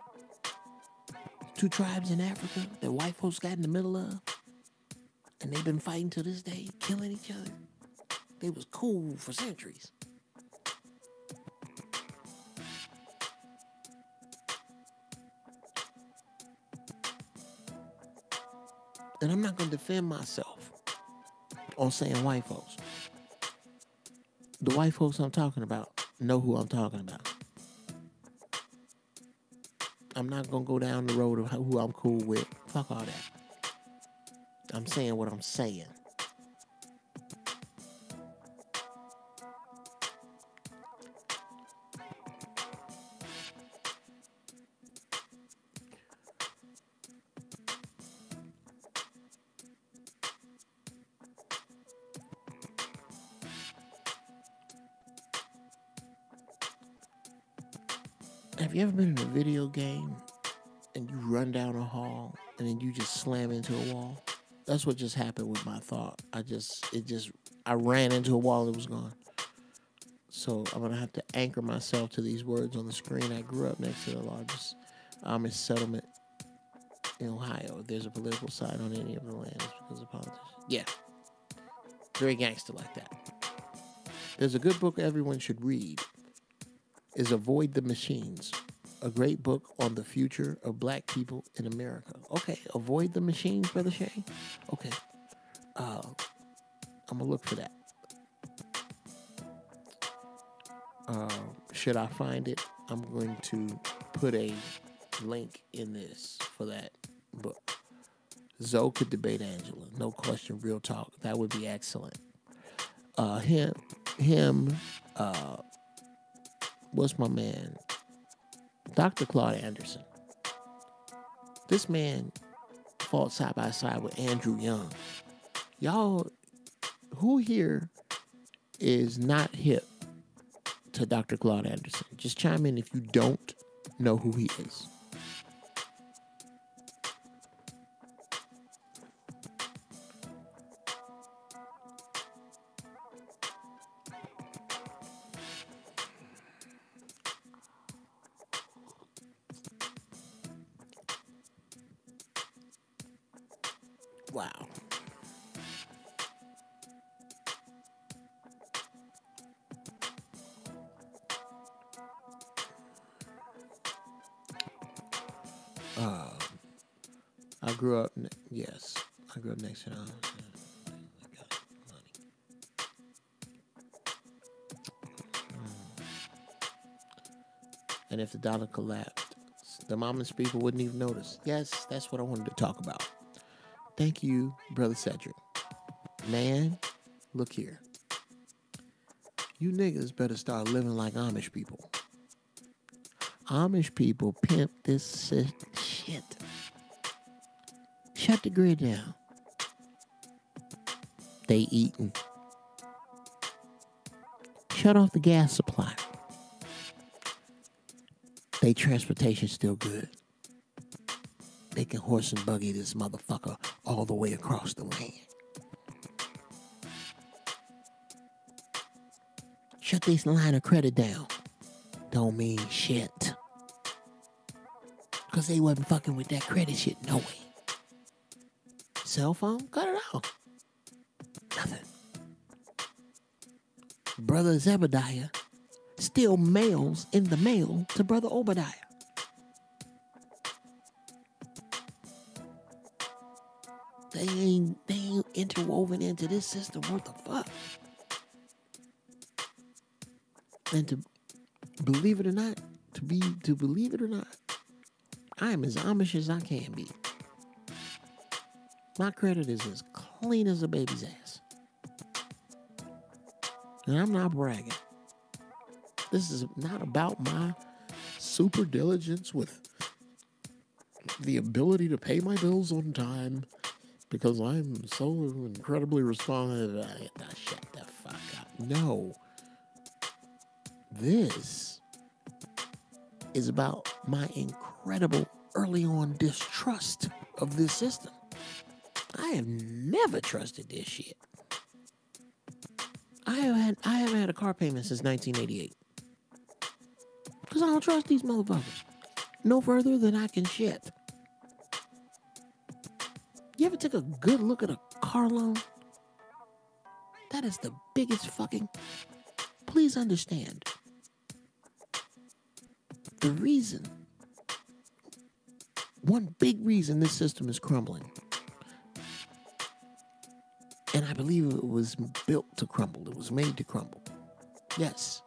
Two tribes in Africa that white folks got in the middle of? And they've been fighting to this day, killing each other. They was cool for centuries. And I'm not going to defend myself on saying white folks. The white folks I'm talking about know who I'm talking about. I'm not going to go down the road of who I'm cool with. Fuck all that. I'm saying what I'm saying. Have you ever been in a video game and you run down a hall and then you just slam into a wall? That's what just happened with my thought. I ran into a wall and it was gone. So I'm going to have to anchor myself to these words on the screen. I grew up next to the largest Amish settlement in Ohio. If there's a political side on any of the lands because of politics. Yeah. Very gangster like that. There's a good book everyone should read. Is Avoid the Machines, a great book on the future of black people in America. Okay, Avoid the Machines, Brother Shane? Okay. I'm going to look for that. Should I find it, I'm going to put a link in this for that book. Zoe could debate Angela. No question, real talk. That would be excellent. What's my man? Dr. Claude Anderson. This man fought side by side with Andrew Young. Y'all, who here is not hip to Dr. Claude Anderson? Just chime in if you don't know who he is. Wow. I grew up next to them. I got money. And if the dollar collapsed, the Amish people wouldn't even notice. Yes, that's what I wanted to talk about. Thank you, Brother Cedric. Man, look here. You niggas better start living like Amish people. Amish people pimp this shit. Shut the grid down. They eating. shut off the gas supply. They transportation still good. They can horse and buggy this motherfucker all the way across the land. Shut this line of credit down. Don't mean shit. Because they wasn't fucking with that credit shit, no way. Cell phone, cut it off. Nothing. Brother Zebediah still mails in the mail to Brother Obadiah. They ain't interwoven into this system. What the fuck? And to believe it or not, I am as Amish as I can be. My credit is as clean as a baby's ass. And I'm not bragging. This is not about my super diligence with the ability to pay my bills on time because I'm so incredibly responsive. Shut the fuck up. No. This is about my incredible early on distrust of this system. I have never trusted this shit. I haven't had a car payment since 1988. Because I don't trust these motherfuckers. No further than I can shit. You ever take a good look at a car loan? That is the biggest fucking... Please understand. The reason, one big reason this system is crumbling, and I believe it was built to crumble. It was made to crumble. Yes,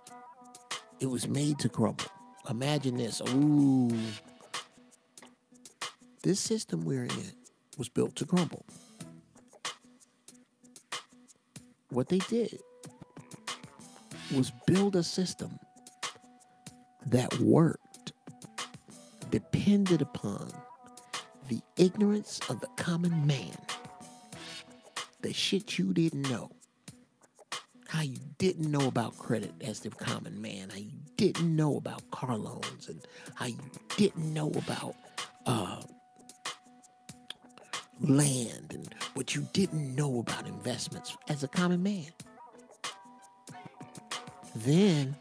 it was made to crumble. Imagine this. Ooh. This system we're in was built to crumble. What they did was build a system that worked, depended upon the ignorance of the common man. The shit you didn't know. How you didn't know about credit as the common man. How you didn't know about car loans. And how you didn't know about land. And what you didn't know about investments as a common man. Then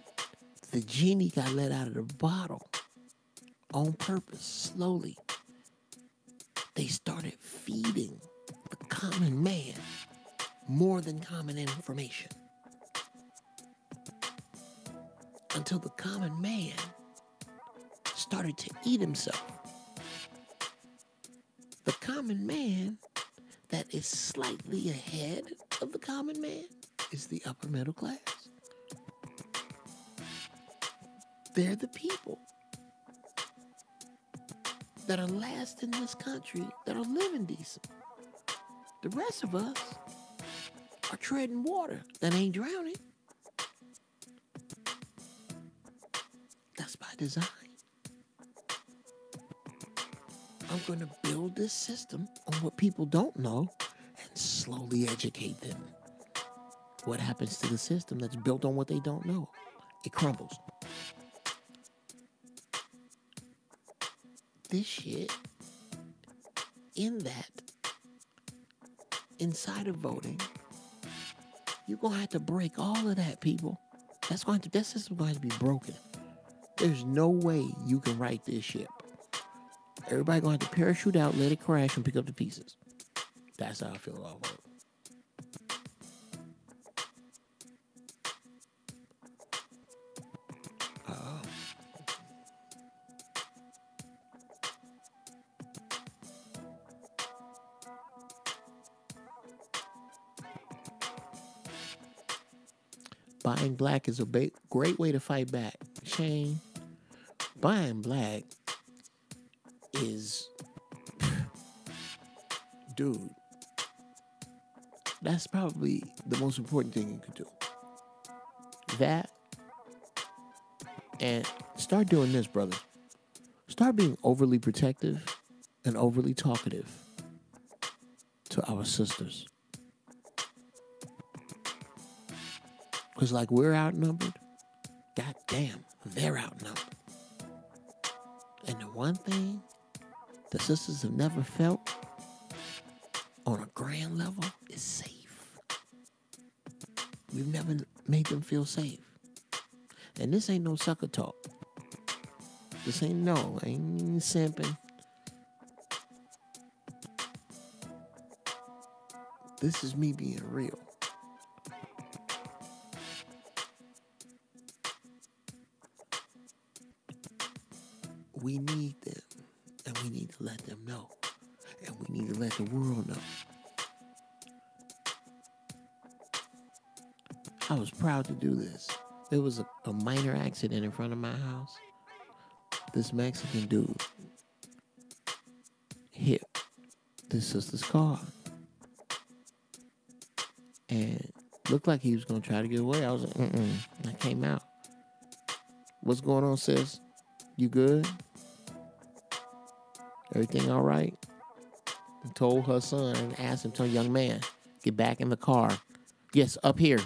the genie got let out of the bottle on purpose, slowly. They started feeding the common man more than common information. Until the common man started to eat himself. The common man that is slightly ahead of the common man is the upper middle class. They're the people that are last in this country that are living decent. The rest of us are treading water that ain't drowning. That's by design. I'm going to build this system on what people don't know and slowly educate them. What happens to the system that's built on what they don't know? It crumbles. This shit, inside of voting, you're going to have to break all of that, people. That system's going to be broken. There's no way you can right this ship. Everybody going to have to parachute out, let it crash, and pick up the pieces. That's how I feel about voting. Buying black is a great way to fight back. Shane, buying black is... Dude, that's probably the most important thing you could do. That, and start doing this, brother. Start being overly protective and overly talkative to our sisters. Because like we're outnumbered, goddamn, they're outnumbered. And the one thing the sisters have never felt on a grand level is safe. We've never made them feel safe. And this ain't no sucker talk. This ain't simping. This is me being real. We need them, and we need to let them know, and we need to let the world know. I was proud to do this. There was a minor accident in front of my house. This Mexican dude hit this sister's car. And looked like he was going to try to get away. I was like, I came out. What's going on, sis? You good? Everything all right? And told her son and asked him, tell young man, get back in the car. Yes, up here.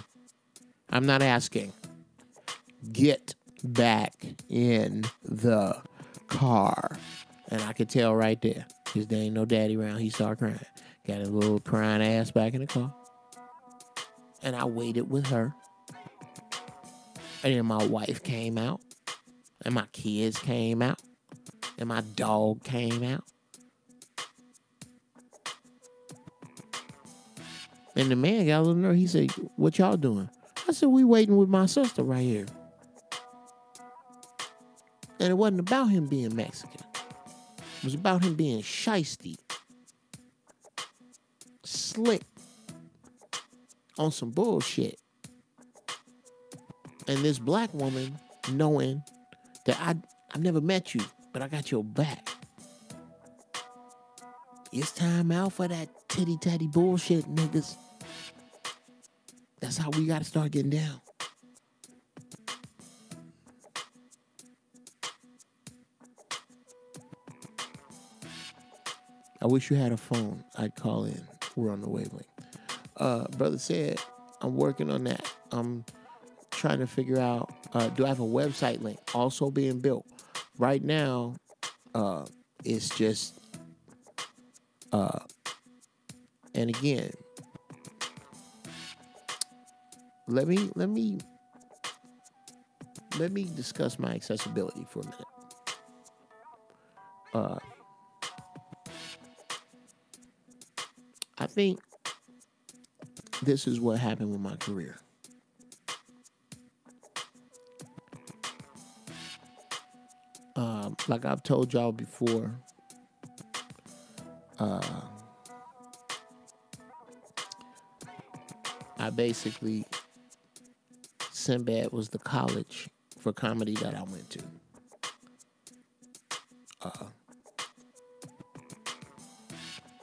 I'm not asking. Get back in the car. And I could tell right there, because there ain't no daddy around. He started crying. Got his little crying ass back in the car. And I waited with her. And then my wife came out. And my kids came out. And my dog came out. And the man got a little nerve. He said, what y'all doing? I said, we waiting with my sister right here. And it wasn't about him being Mexican. It was about him being shiesty. Slick. On some bullshit. And this black woman knowing that I've never met you, but I got your back. It's time out for that titty-tatty bullshit, niggas. That's how we got to start getting down. I wish you had a phone. I'd call in. We're on the wavelength. Brother said, I'm working on that. I'm trying to figure out, do I have a website link also being built? Right now, it's just, and again, let me discuss my accessibility for a minute. I think this is what happened with my career. Like I've told y'all before, I basically, Sinbad was the college for comedy that I went to.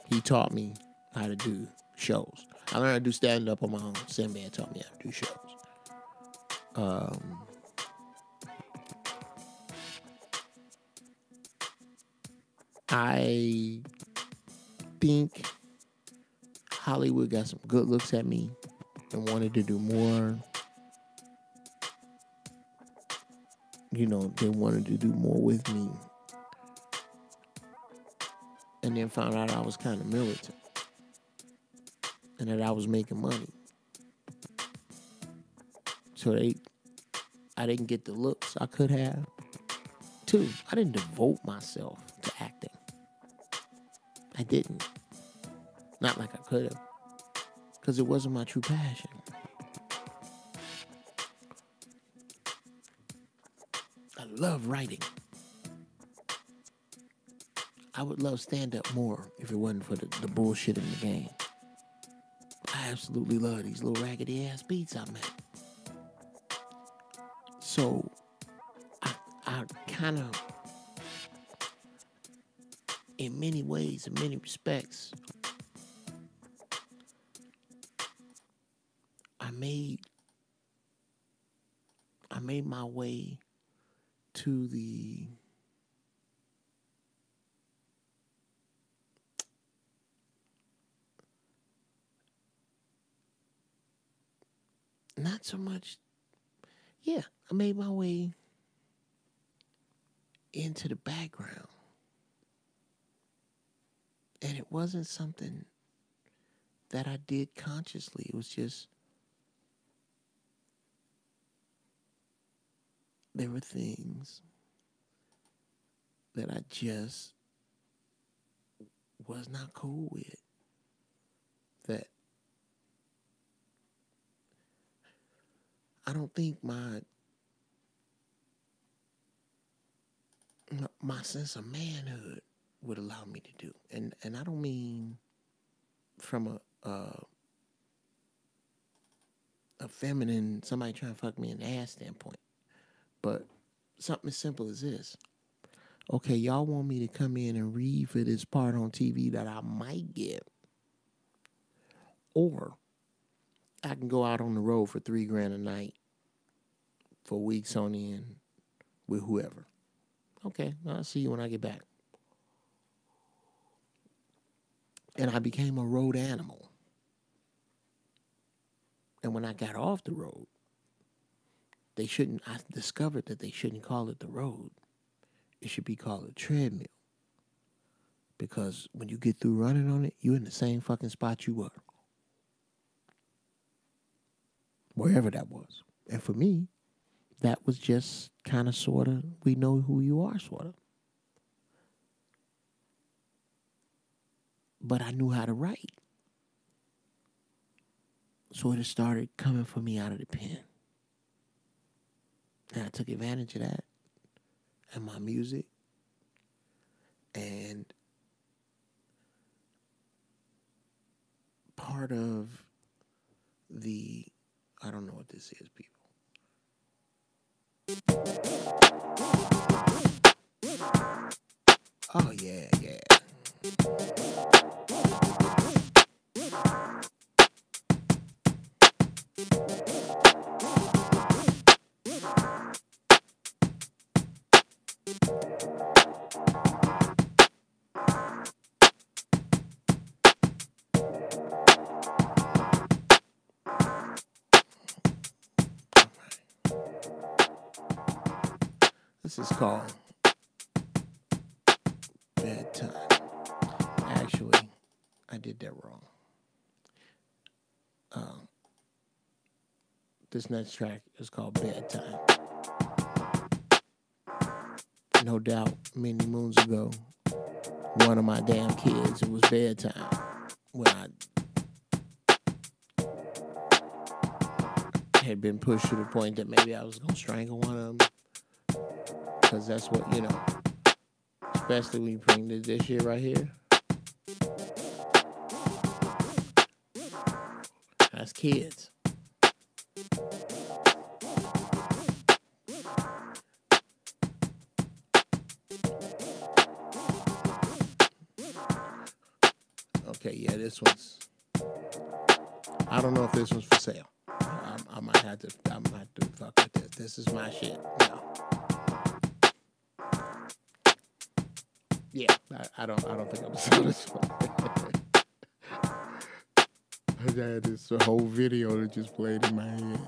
He taught me how to do shows. I learned how to do stand-up on my own. Sinbad taught me how to do shows. I think Hollywood got some good looks at me and wanted to do more. You know, they wanted to do more with me. And then found out I was kind of militant. And that I was making money. So I didn't get the looks I could have. 2, I didn't devote myself to acting. I didn't. Not like I could have. Because it wasn't my true passion. I love writing. I would love stand-up more if it wasn't for the bullshit in the game. I absolutely love these little raggedy-ass beats I make. So, I kind of, in many ways, in many respects, I made my way to the not so much. Yeah, I made my way into the background. And it wasn't something that I did consciously. It was just, there were things that I just was not cool with. That I don't think my sense of manhood would allow me to do. And I don't mean from a feminine, somebody trying to fuck me in the ass standpoint. But something as simple as this. Okay, y'all want me to come in and read for this part on TV that I might get. Or I can go out on the road for $3,000 a night for weeks on end with whoever. Okay, I'll see you when I get back. And I became a road animal. And when I got off the road, I discovered that they shouldn't call it the road. It should be called a treadmill. Because when you get through running on it, you're in the same fucking spot you were. Wherever that was. And for me, that was just kind of sort of, we know who you are, sort of. But I knew how to write. So it started coming for me out of the pen. And I took advantage of that and my music. And part of the, I don't know what this is, people. Oh, yeah. This is called Bedtime. Actually, I did that wrong. This next track is called Bedtime. No doubt, many moons ago, one of my damn kids, it was bedtime when I had been pushed to the point that maybe I was going to strangle one of them. Because that's what, especially when you bring this shit right here. That's kids. Okay, yeah, this one's, I don't know if this one's for sale. I might have to fuck with this. This is my shit. No. Yeah, I don't think I'm selling this one. I had this whole video that just played in my head.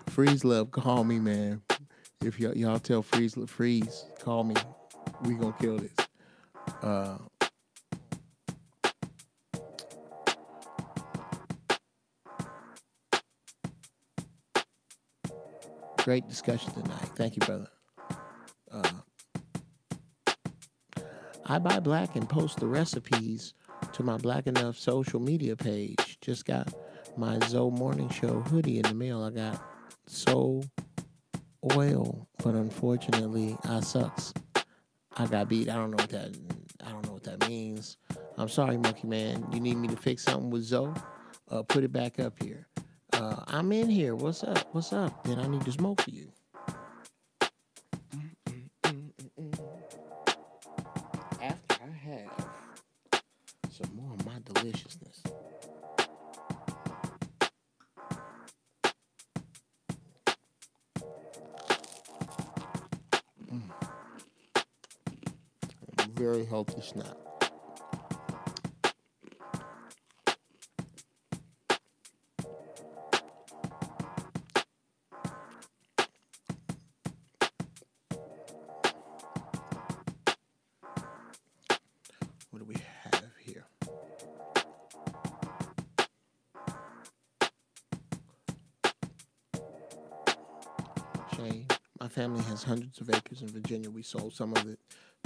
Freeze Love, call me, man. If y'all tell Freeze, call me. We gonna kill this. Great discussion tonight. Thank you, brother. I buy black and post the recipes to my Black Enough social media page. Just got my Zoe Morning Show hoodie in the mail. I got Soul Oil, but unfortunately, I sucks. I got beat. I don't know what that means. I'm sorry, Monkey Man. You need me to fix something with Zoe? Put it back up here. I'm in here. What's up? Then I need to smoke for you. After I have some more of my deliciousness. Very healthy snack. Okay, my family has hundreds of acres in Virginia. We sold some of it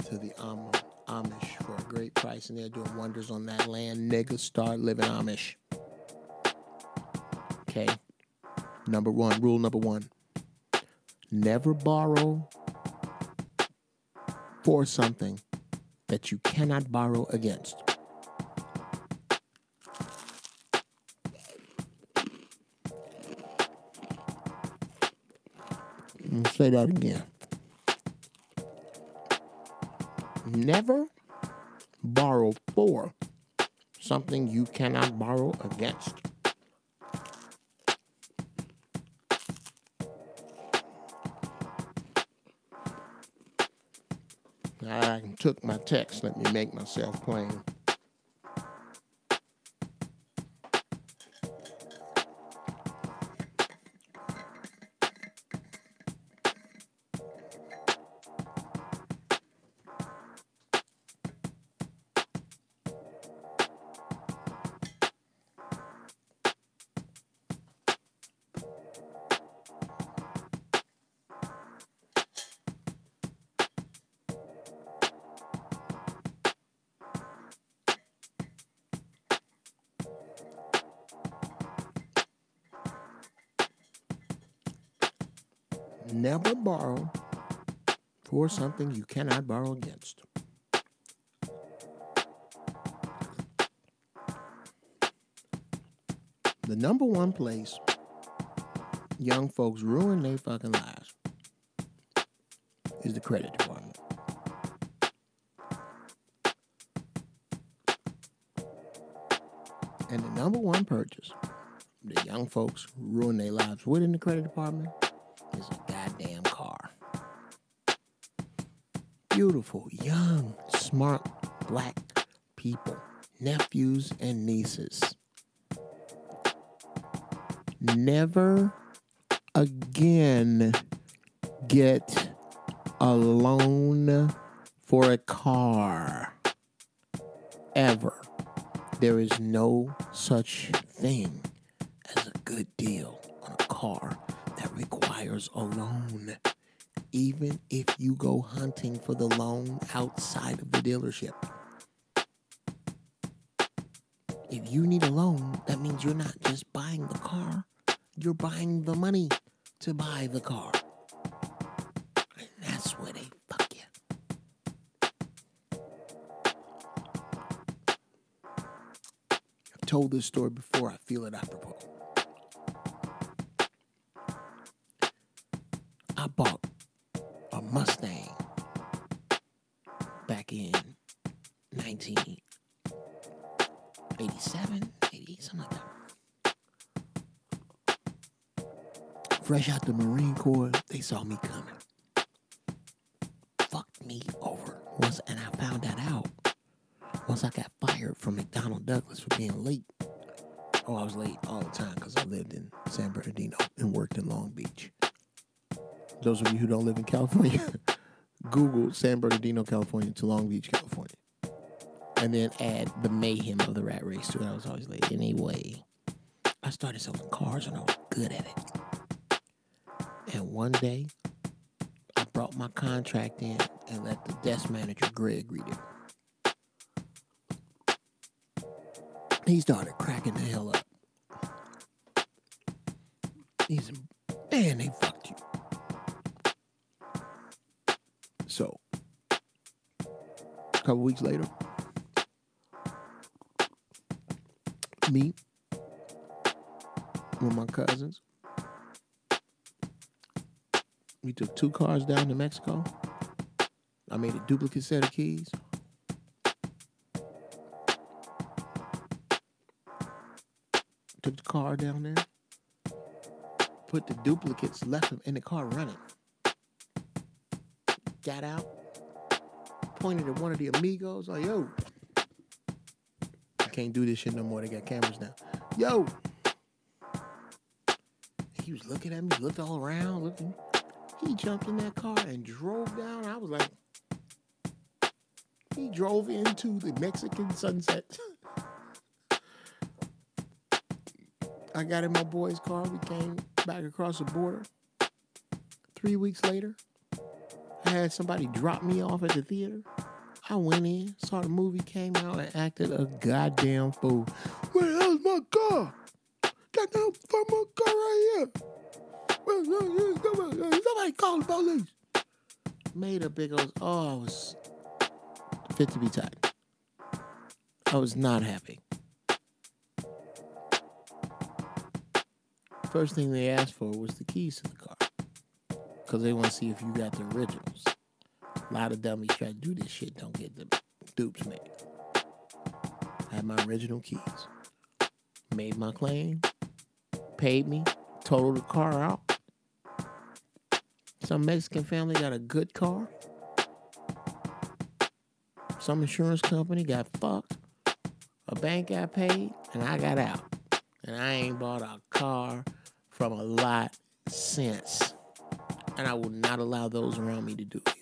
to the Amish for a great price, and they're doing wonders on that land. Niggas, start living Amish. Okay, rule number one, never borrow for something that you cannot borrow against. I'll say that again. Never borrow for something you cannot borrow against. I took my text. Let me make myself plain. Never borrow for something you cannot borrow against. The number one place young folks ruin their fucking lives is the credit department. And the number one purchase the young folks ruin their lives with in the credit department is a goddamn car. Beautiful, young, smart, black people, nephews and nieces. Never again get a loan for a car. Ever. There is no such thing as a good deal on a car that requires a loan. Even if you go hunting for the loan outside of the dealership. If you need a loan, that means you're not just buying the car, you're buying the money to buy the car. And that's where they fuck you. I've told this story before, I feel it apropos. I bought a Mustang back in 1987, 88, something like that. Fresh out the Marine Corps, they saw me coming. Fucked me over. And I found that out once I got fired from McDonnell Douglas for being late. Oh, I was late all the time because I lived in San Bernardino and worked in Long Beach. Those of you who don't live in California, Google San Bernardino, California to Long Beach, California. And then add the mayhem of the rat race to it. I was always late. Anyway, I started selling cars and I was good at it. And one day, I brought my contract in and let the desk manager, Greg, read it. He started cracking the hell up. He said, man, they fucked you. So, a couple weeks later, me with my cousins, we took 2 cars down to Mexico. I made a duplicate set of keys. Took the car down there. Put the duplicates, left them in the car running. Got out. Pointed at one of the amigos. Like, yo. I can't do this shit no more. They got cameras now. Yo. He was looking at me. Looked all around. Looking. He jumped in that car and drove down. I was like, he drove into the Mexican sunset. I got in my boy's car. We came back across the border. 3 weeks later, I had somebody drop me off at the theater. I went in, saw the movie, came out, and acted a goddamn fool. Where the hell's my car? Goddamn, fuck my car right here. Somebody call the police. Made a big old, I was fit to be tied. I was not happy. First thing they asked for was the keys to the car. Because they want to see if you got the originals. A lot of dummies try to do this shit, don't get the dupes made. I had my original keys. Made my claim. Paid me. Totaled the car out. Some Mexican family got a good car. Some insurance company got fucked. A bank got paid. And I got out. And I ain't bought a car from a lot since. And I will not allow those around me to do either.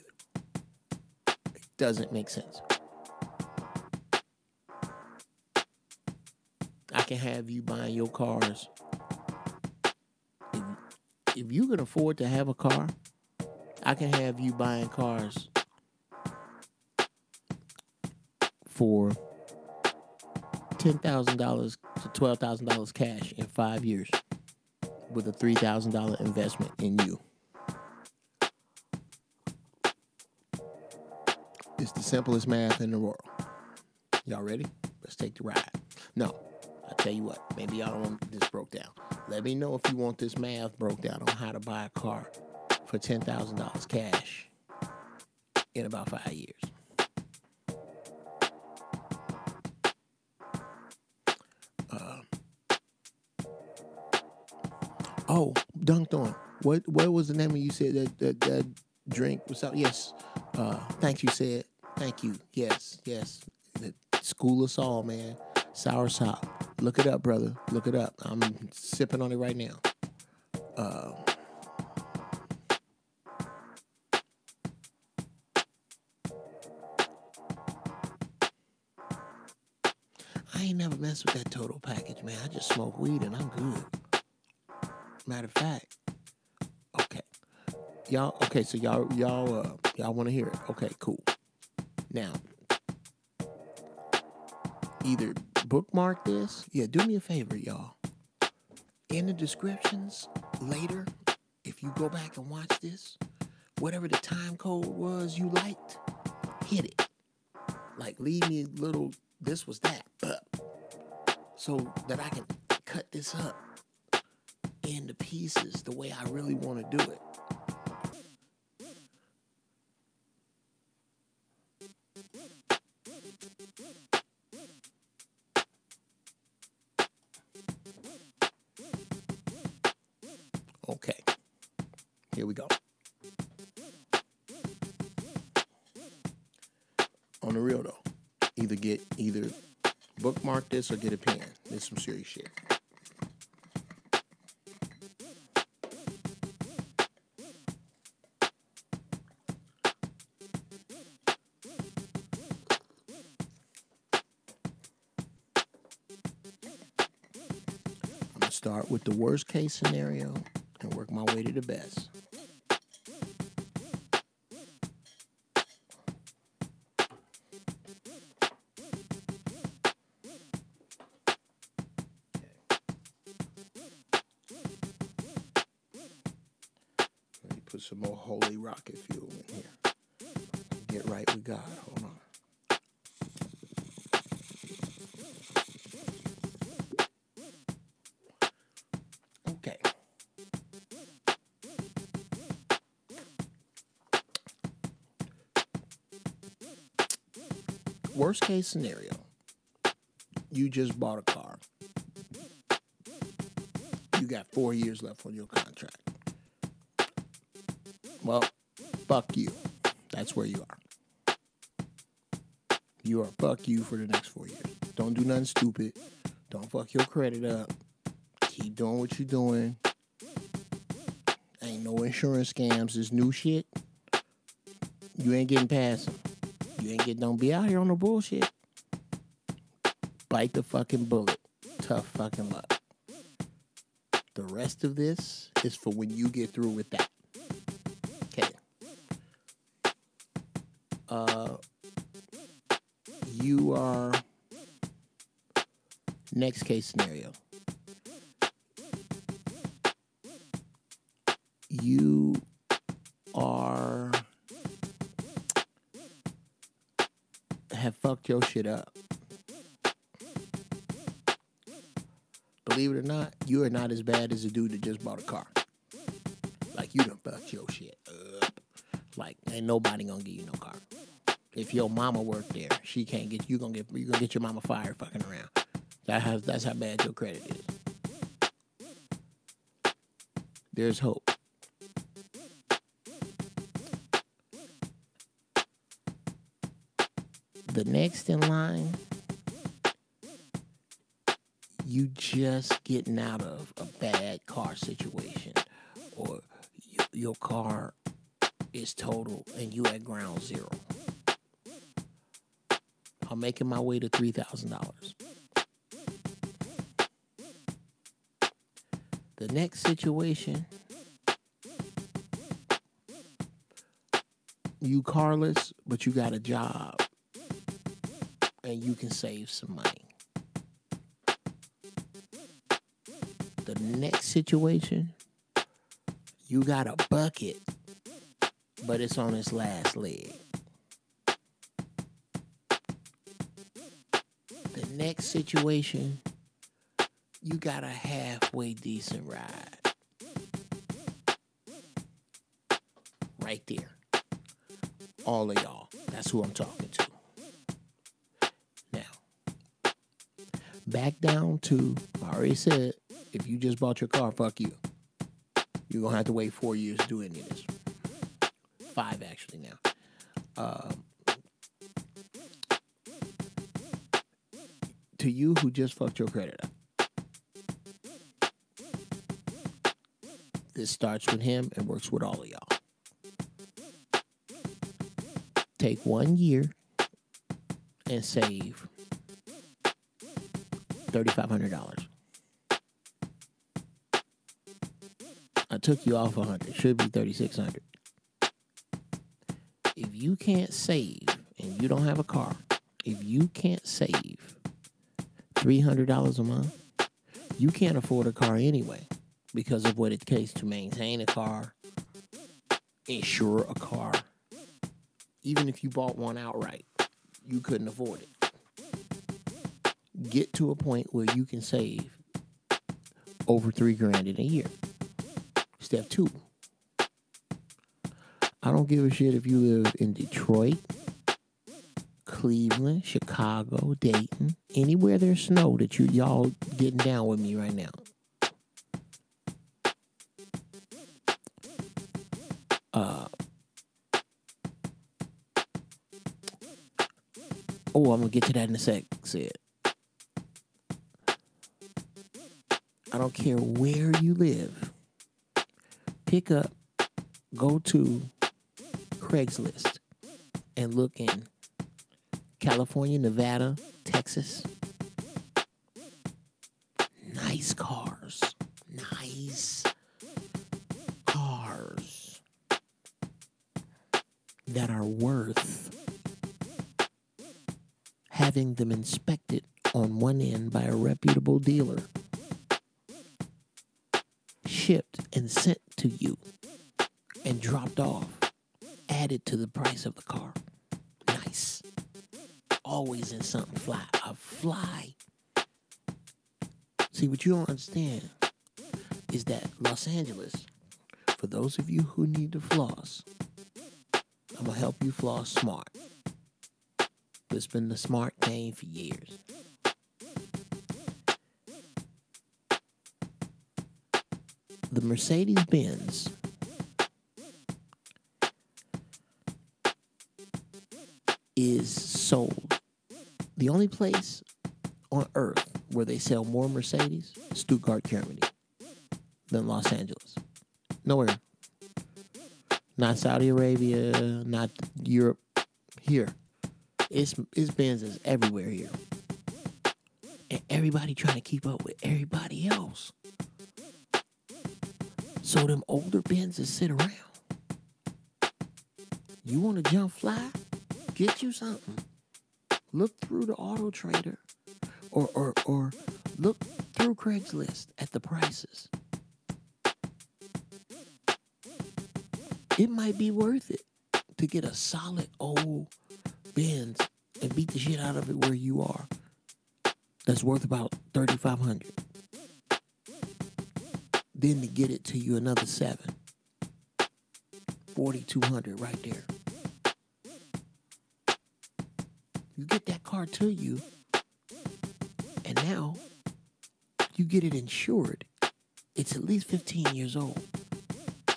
It doesn't make sense. I can have you buying your cars. If you can afford to have a car, I can have you buying cars for $10,000 to $12,000 cash in 5 years with a $3,000 investment in you. It's the simplest math in the world. Y'all ready? Let's take the ride. No, I'll tell you what. Maybe y'all don't want this broke down. Let me know if you want this math broke down on how to buy a car for $10,000 cash in about 5 years. Dunked on. What was the name of you said that drink was out? Yes. Thank you, said. Thank you. Yes. The School of Saul, man. Sour sop. Look it up, brother. Look it up. I'm sipping on it right now. I ain't never messed with that total package, man. I just smoke weed and I'm good. Matter of fact. Okay. So y'all want to hear it. Okay, cool. Now, either bookmark this. Yeah, do me a favor, y'all. In the descriptions later, if you go back and watch this, whatever the time code was you liked, hit it. Like, leave me a little, this was that, so that I can cut this up into pieces the way I really want to do it. Okay, here we go. On the real though, either bookmark this or get a pen. This is some serious shit. I'm gonna start with the worst case scenario and work my way to the best. Let me put some more holy rocket fuel in here. Get right with God. Hold on. Okay. Worst case scenario, you just bought a car. You got 4 years left on your contract. Well, fuck you. That's where you are. You are fuck you for the next 4 years. Don't do nothing stupid. Don't fuck your credit up. Keep doing what you're doing. Ain't no insurance scams. This new shit. You ain't getting past them. Don't be out here on the bullshit. Bite the fucking bullet. Tough fucking luck. The rest of this is for when you get through with that. Next case scenario. You have fucked your shit up. Believe it or not, you are not as bad as a dude that just bought a car. Like, you done fucked your shit up. Like, ain't nobody gonna give you no car. If your mama worked there, she can't get you. Gonna get your mama fired fucking around. That's how bad your credit is. There's hope. The next in line, you just getting out of a bad car situation, or your car is total and you at ground zero. I'm making my way to $3,000. The next situation, you carless, but you got a job and you can save some money. The next situation, you got a bucket, but it's on its last leg. The next situation, you got a halfway decent ride. Right there. All of y'all. That's who I'm talking to. Now, back down to, I already said, if you just bought your car, fuck you. You're going to have to wait 4 years to do any of this. 5, actually, now. To you who just fucked your credit up. This starts with him and works with all of y'all. Take 1 year and save $3,500. I took you off 100. Should be 3,600. If you can't save and you don't have a car, if you can't save $300 a month, you can't afford a car anyway because of what it takes to maintain a car, insure a car. Even if you bought one outright, you couldn't afford it. Get to a point where you can save over $3,000 in a year. Step 2. I don't give a shit if you live in Detroit, Cleveland, Chicago, Dayton, anywhere there's snow that y'all getting down with me right now. I'm going to get to that in a sec, said. I don't care where you live. Pick up, go to Craigslist and look in California, Nevada, Texas. Nice cars. Nice cars that are worth having them inspected on one end by a reputable dealer, shipped and sent to you, and dropped off, added to the price of the car. Nice. Always in something fly. A fly. See, what you don't understand is that Los Angeles, for those of you who need to floss, I'm going to help you floss smart. It's been the smart game for years. The Mercedes-Benz is sold. The only place on earth where they sell more Mercedes is Stuttgart, Germany, than Los Angeles. Nowhere. Not Saudi Arabia, not Europe. Here. It's Benzes everywhere here. And everybody trying to keep up with everybody else. So them older Benzes sit around. You want to jump fly? Get you something. Look through the Auto Trader or Look through Craigslist at the prices. It might be worth it to get a solid old Benz and beat the shit out of it where you are. That's worth about $3,500. Then to get it to you another $7,000. $4,200 right there. You get that car to you, and now you get it insured. It's at least 15 years old.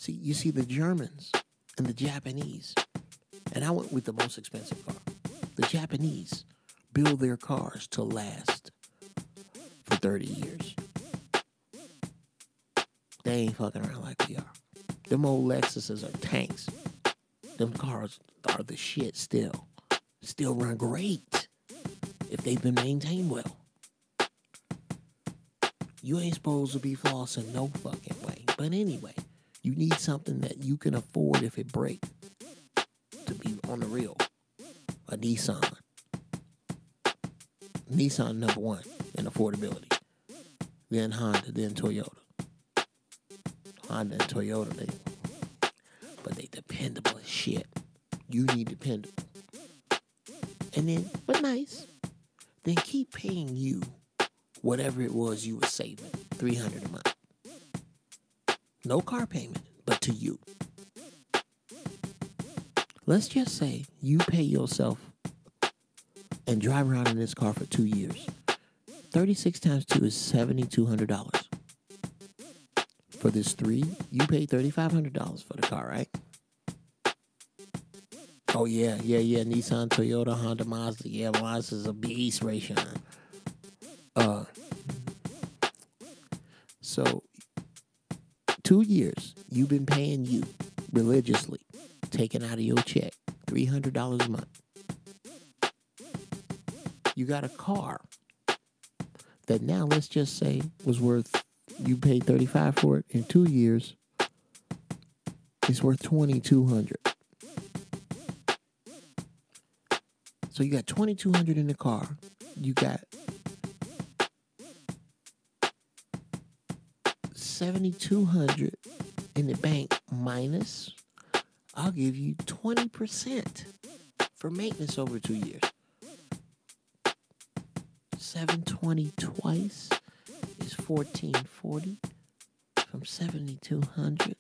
You see the Germans and the Japanese, and I went with the most expensive car. The Japanese build their cars to last for 30 years. They ain't fucking around like we are. Them old Lexuses are tanks. Them cars are the shit still. Still run great if they've been maintained well. You ain't supposed to be flossing no fucking way. But anyway, you need something that you can afford if it breaks. To be on the real. A Nissan. Nissan number one in affordability. Then Honda, then Toyota. Honda and Toyota, they dependable as shit. You need dependable. And then, but nice. Then keep paying you whatever it was you were saving, $300 a month. No car payment, but to you. Let's just say you pay yourself and drive around in this car for 2 years. 36 times 2 is $7,200. For this 3, you pay $3,500 for the car, right? Oh, yeah. Nissan, Toyota, Honda, Mazda. Yeah, Mazda's a beast, Rayshawn. So, 2 years, you've been paying you religiously, taking out of your check, $300 a month. You got a car that now, let's just say, was worth, you paid $35 for it in 2 years. It's worth $2,200. So you got $2,200 in the car. You got $7,200 in the bank minus, I'll give you 20% for maintenance over 2 years. 720 twice is 1,440. From 7,200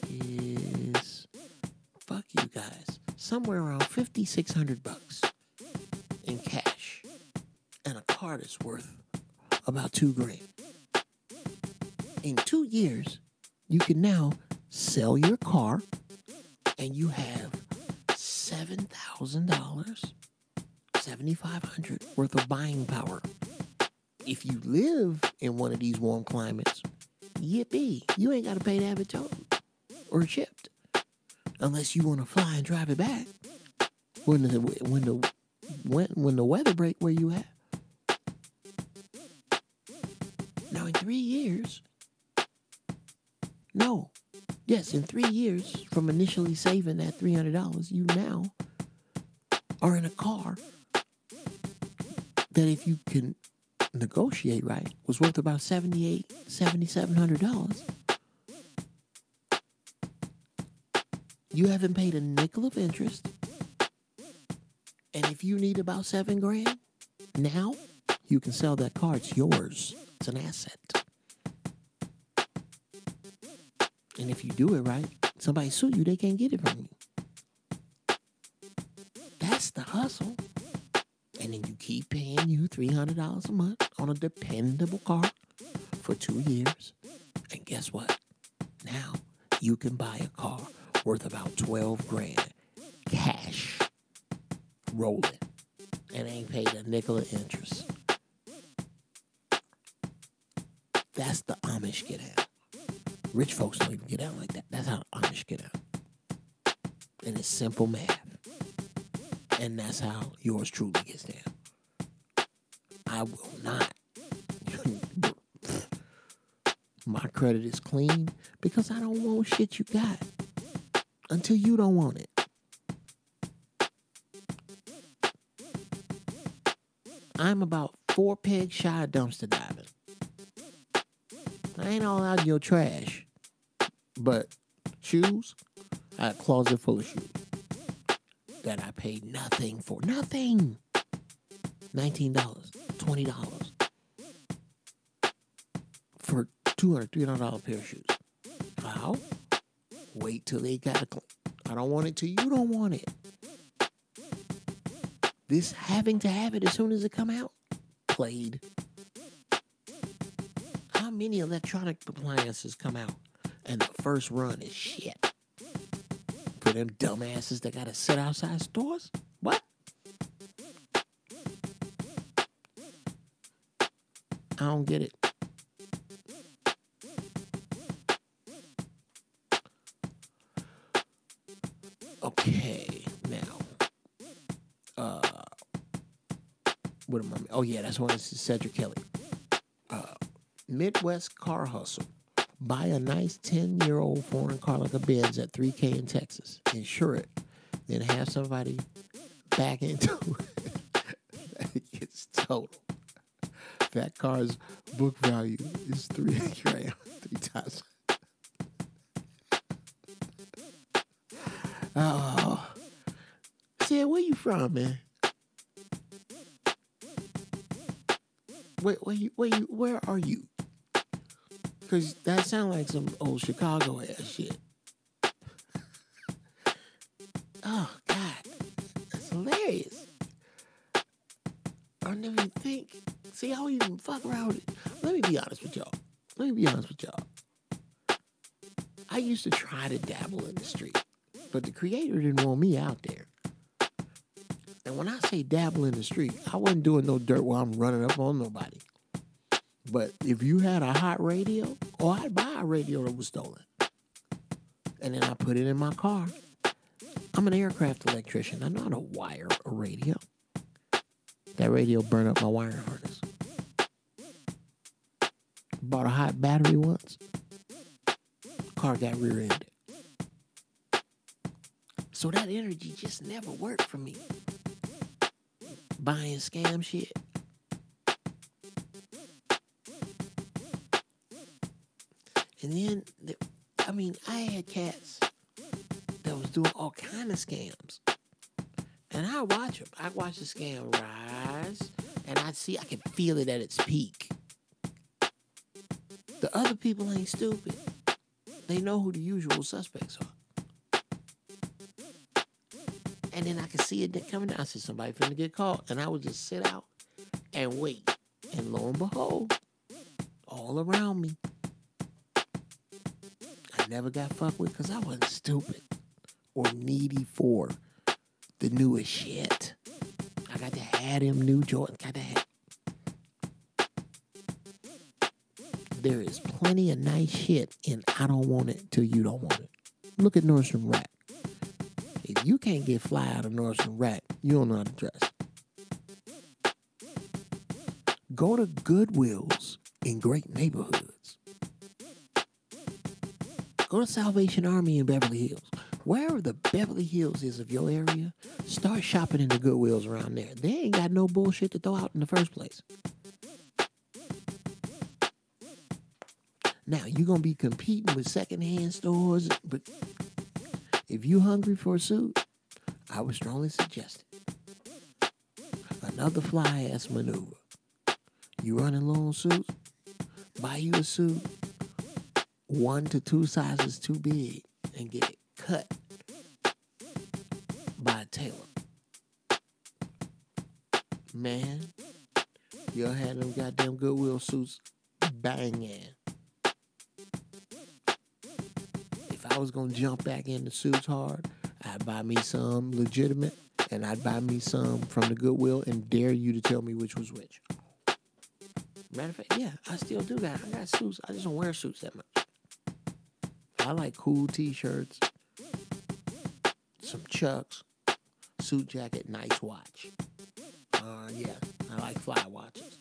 is, fuck you guys, somewhere around $5,600 in cash, and a car that's worth about $2,000. In 2 years, you can now sell your car, and you have $7,000, $7,500 worth of buying power. If you live in one of these warm climates, yippee, you ain't got to pay to have it towed or shipped, unless you want to fly and drive it back when the weather break where you at. Now in 3 years, in 3 years from initially saving that $300, you now are in a car that, if you can negotiate right, was worth about $7,800, $7,700. You haven't paid a nickel of interest, and if you need about $7,000, now you can sell that car. It's yours. It's an asset. And if you do it right, somebody sue you, they can't get it from you. That's the hustle. And then you keep paying you $300 a month on a dependable car for 2 years. And guess what? Now you can buy a car worth about $12,000 cash rolling and ain't paid a nickel of interest. That's the Amish get out. Rich folks don't even get out like that. That's how Amish get out. And it's simple math. And that's how yours truly gets down. I will not. My credit is clean because I don't want shit you got until you don't want it. I'm about 4 pegs shy of dumpster diving. I ain't all out in your trash. But shoes, I had a closet full of shoes that I paid nothing for. Nothing. $19, $20 for $200, $300 pair of shoes. How? Wait till they got a. I don't want it till you don't want it. This having to have it as soon as it come out, played. How many electronic appliances come out and the first run is shit? For them dumbasses that gotta sit outside stores? What? I don't get it. Okay, now, what am I? Oh yeah, that's one. This is Cedric Kelly. Midwest car hustle. Buy a nice 10-year-old foreign car like a Benz at $3K in Texas. Insure it. Then have somebody back into it. It's total. That car's book value is $3 grand. 3 times. Oh. Sid, where you from, man? Where are you? Because that sounds like some old Chicago ass shit. Oh, God. That's hilarious. I never even think. See, I don't even fuck around with it. Let me be honest with y'all. I used to try to dabble in the street, but the creator didn't want me out there. And when I say dabble in the street, I wasn't doing no dirt while I'm running up on nobody. But if you had a hot radio, or I'd buy a radio that was stolen. And then I put it in my car. I'm an aircraft electrician. I know how to wire a radio. That radio burned up my wiring harness. Bought a hot battery once. Car got rear-ended. So that energy just never worked for me. Buying scam shit. And then, I had cats that was doing all kind of scams. And I watch them. I watch the scam rise, and I can feel it at its peak. The other people ain't stupid. They know who the usual suspects are. And then I can see it coming down. I said, somebody finna get caught. And I would just sit out and wait. And lo and behold, all around me. I never got fucked with because I wasn't stupid or needy for the newest shit. I got to have them new Jordans. There is plenty of nice shit, and I don't want it till you don't want it. Look at Nordstrom Rack. If you can't get fly out of Nordstrom Rack, you don't know how to dress. Go to Goodwills in great neighborhoods. Go to Salvation Army in Beverly Hills. Wherever the Beverly Hills is of your area, start shopping in the Goodwills around there. They ain't got no bullshit to throw out in the first place. Now, you're going to be competing with secondhand stores, but if you hungry for a suit, I would strongly suggest it. Another fly-ass maneuver. You running low on suits? Buy you a suit 1 to 2 sizes too big and get it cut by a tailor. Man, you'll have them goddamn Goodwill suits banging. If I was going to jump back into suits hard, I'd buy me some legitimate, and I'd buy me some from the Goodwill and dare you to tell me which was which. Matter of fact, yeah, I still do that. I got suits. I just don't wear suits that much. I like cool t-shirts, some Chucks, suit jacket, nice watch. Yeah, I like fly watches.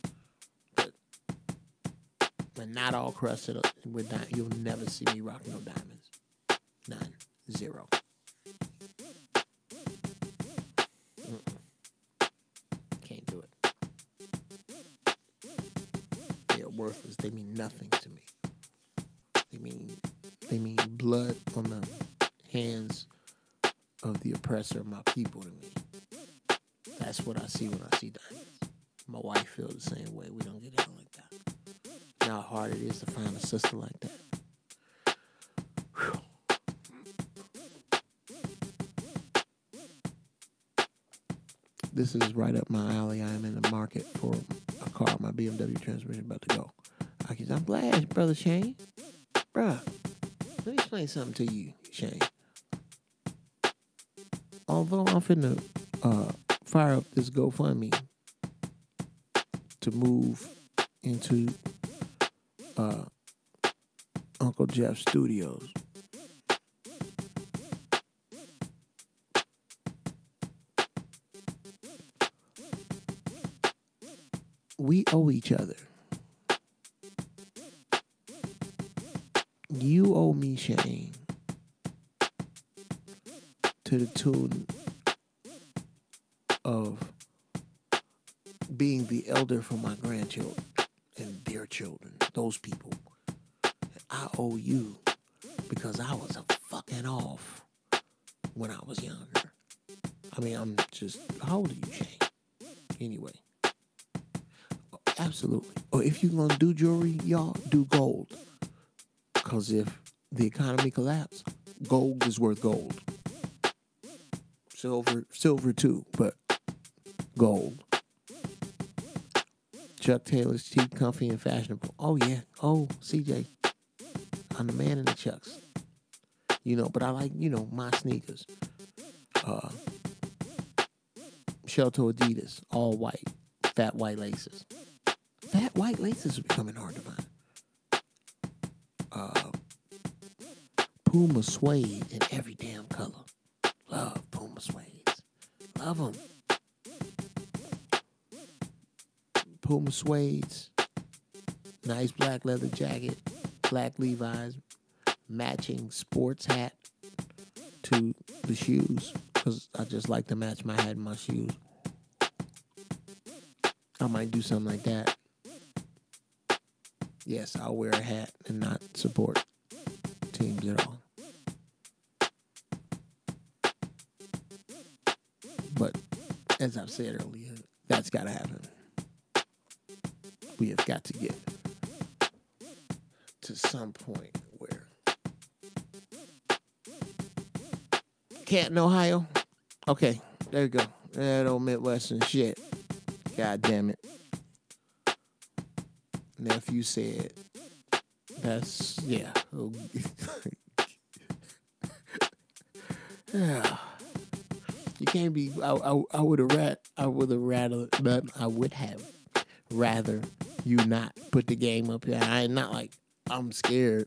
But not all crusted up with diamonds. You'll never see me rock no diamonds. None. 0. Can't do it. worthless. They mean nothing to me. They mean blood on the hands of the oppressor of my people to me. That's what I see when I see diamonds. My wife feels the same way. We don't get down like that. You know how hard it is to find a sister like that. Whew. This is right up my alley. I am in the market for a car. My BMW transmission about to go. I'm glad, Brother Shane. Bruh, let me explain something to you, Shane. Although I'm finna fire up this GoFundMe to move into Uncle Geoff's studios, we owe each other. You owe me, Shane, to the tune of being the elder for my grandchildren and their children, those people. I owe you because I was a fucking off when I was younger. I mean, I'm just, how old are you, Shane? Anyway. Absolutely. Or if you're going to do jewelry, y'all, do gold. Because if the economy collapses, gold is worth gold. Silver too, but gold. Chuck Taylor's cheap, comfy, and fashionable. Oh, yeah. Oh, CJ. I'm the man in the Chucks. But I like, my sneakers. Shelter Adidas, all white. Fat white laces. Fat white laces are becoming hard to find. Puma suede in every damn color. Love Puma suedes. Love them. Puma suedes. Nice black leather jacket. Black Levi's. Matching sports hat to the shoes. Because I just like to match my hat and my shoes. I might do something like that. Yes, I'll wear a hat and not support teams at all. But as I've said earlier, that's got to happen. We have got to get to some point where Canton, Ohio. Okay, there you go. That old Midwestern shit. God damn it. Nephew said, that's, yeah. Yeah. You can't be, I would have rather you not put the game up here. I'm not like, I'm scared.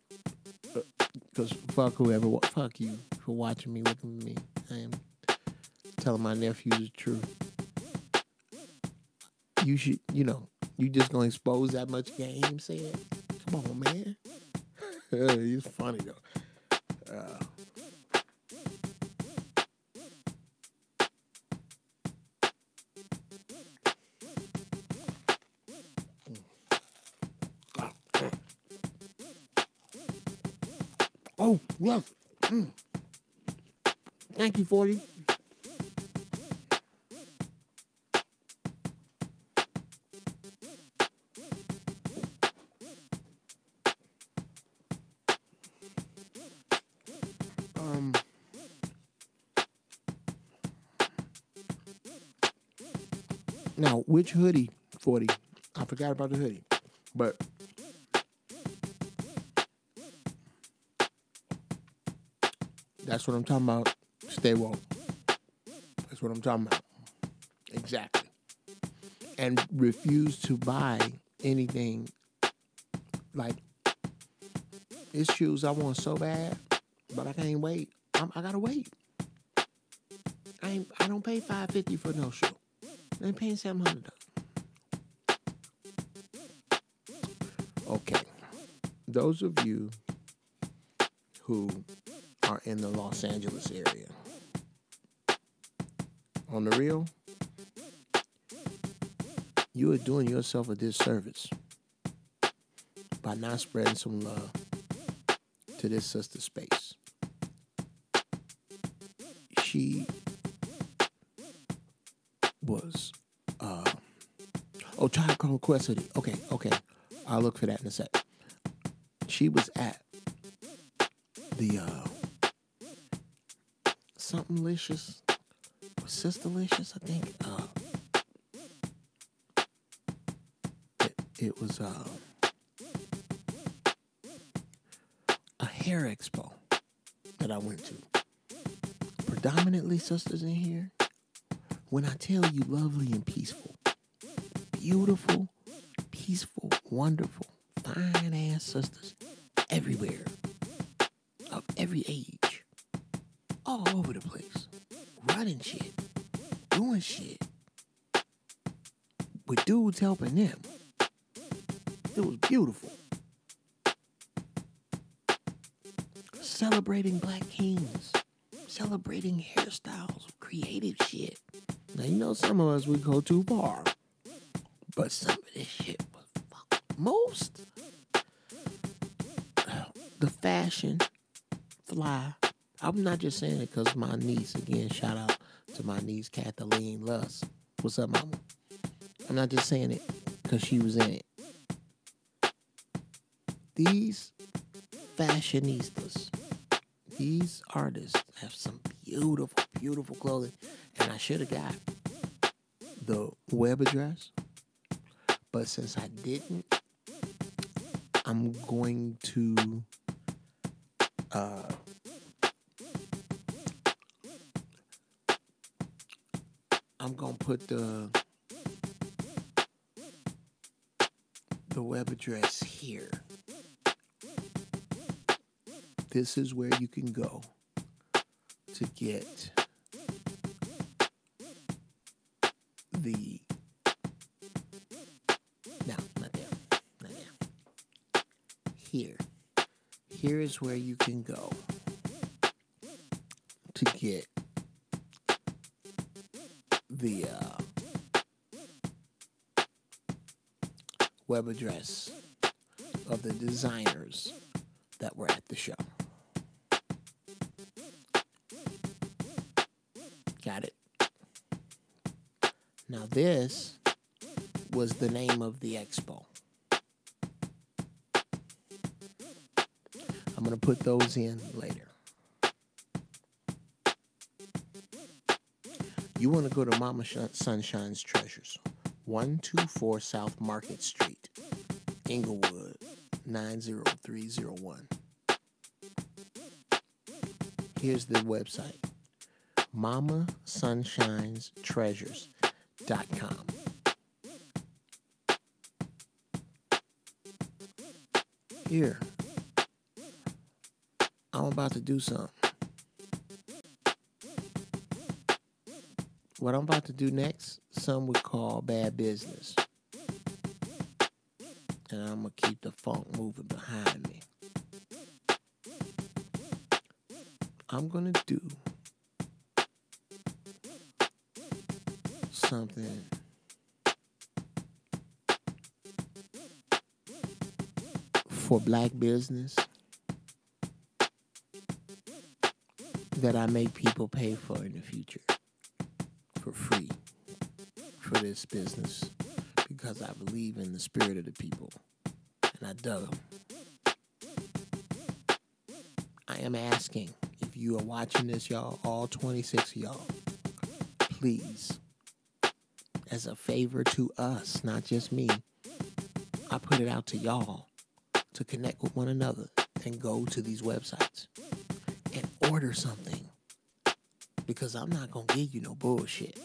Because fuck you for watching me, looking at me. I am telling my nephews the truth. You should, you just gonna expose that much game, said. Come on, man. He's funny, though. Oh, yes. Thank you, 40. Now, which hoodie, 40? I forgot about the hoodie. But that's what I'm talking about. Stay woke. That's what I'm talking about. Exactly. And refuse to buy anything like it's shoes I want so bad, but I can't wait. I gotta wait. I don't pay $550 for no shoe. I'm paying $700. Okay. Those of you who are in the Los Angeles area, on the real, you are doing yourself a disservice by not spreading some love to this sister space. She was, Tribe Called Quest. Okay. I'll look for that in a sec. She was at the, Something-licious, Sisterlicious, I think. It was, a hair expo that I went to. Predominantly sisters in here. When I tell you lovely and peaceful, beautiful, peaceful, wonderful, fine-ass sisters everywhere, of every age, all over the place, running shit, doing shit, with dudes helping them. It was beautiful. Celebrating black kings, celebrating hairstyles, creative shit. Now, you know, some of us, we go too far. But some of this shit was most. The fashion, fly. I'm not just saying it because my niece, again, shout out to my niece, Kathleen Luss. What's up, mama? I'm not just saying it because she was in it. These fashionistas, these artists have some beautiful, beautiful clothing. And I should have got the web address. But since I didn't, I'm going to put the web address here. This is where you can go to get the... No, not there. Not there. Here. Here is where you can go to get the web address of the designers that were at the show. Got it? Now this was the name of the expo. I'm going to put those in later. You want to go to Mama Sunshine's Treasures, 124 South Market Street, Inglewood, 90301. Here's the website, MamaSunshinesTreasures.com. Here, I'm about to do something. What I'm about to do next, some would call bad business. And I'm going to keep the funk moving behind me. I'm going to do something for black business that I make people pay for in the future for free for this business because I believe in the spirit of the people and I dug them. I am asking if you are watching this, y'all, all 26 of y'all, please, as a favor to us, not just me, I put it out to y'all to connect with one another and go to these websites and order something because I'm not going to give you no bullshit.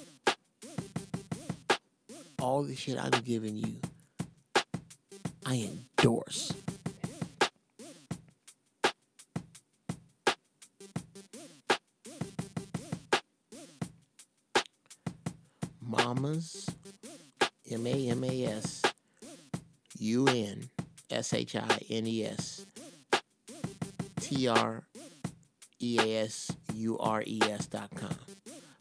All the shit I'm giving you, I endorse. Mamas, MAMAS, UNSHINES, TREASURES.com.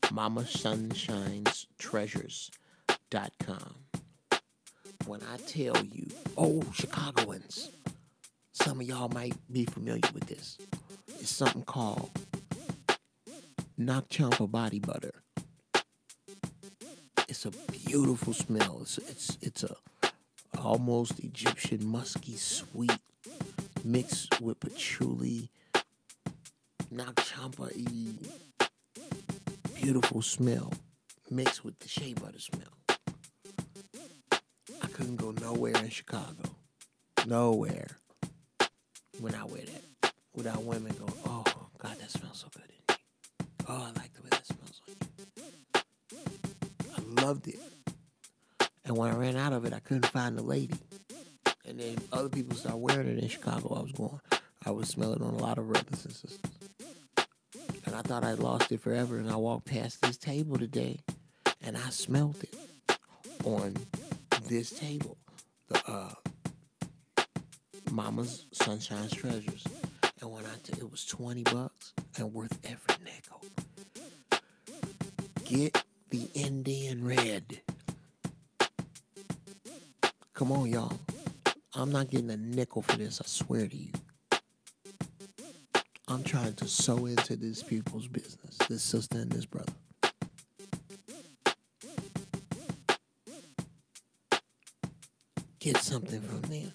MamaSunshinesTreasures.com. When I tell you, oh, Chicagoans, Some of y'all might be familiar with this. It's something called Nak Champa body butter. It's a beautiful smell. It's a almost Egyptian musky sweet mixed with patchouli, Nak Champa-y, beautiful smell mixed with the shea butter smell. I couldn't go nowhere in Chicago, nowhere, when I wear that, without women going, oh, God, that smells so good in me. Oh, I like the way that smells on you. I loved it. And when I ran out of it, I couldn't find the lady. And then other people started wearing it in Chicago. I was smelling on a lot of brothers and sisters. And I thought I'd lost it forever. And I walked past this table today, and I smelled it on this table. The Mama's Sunshine's Treasures. And when it was $20 and worth every nickel. Get the Indian Red. Come on, y'all. I'm not getting a nickel for this, I swear to you. I'm trying to sew into these people's business, this sister and this brother. Get something from them.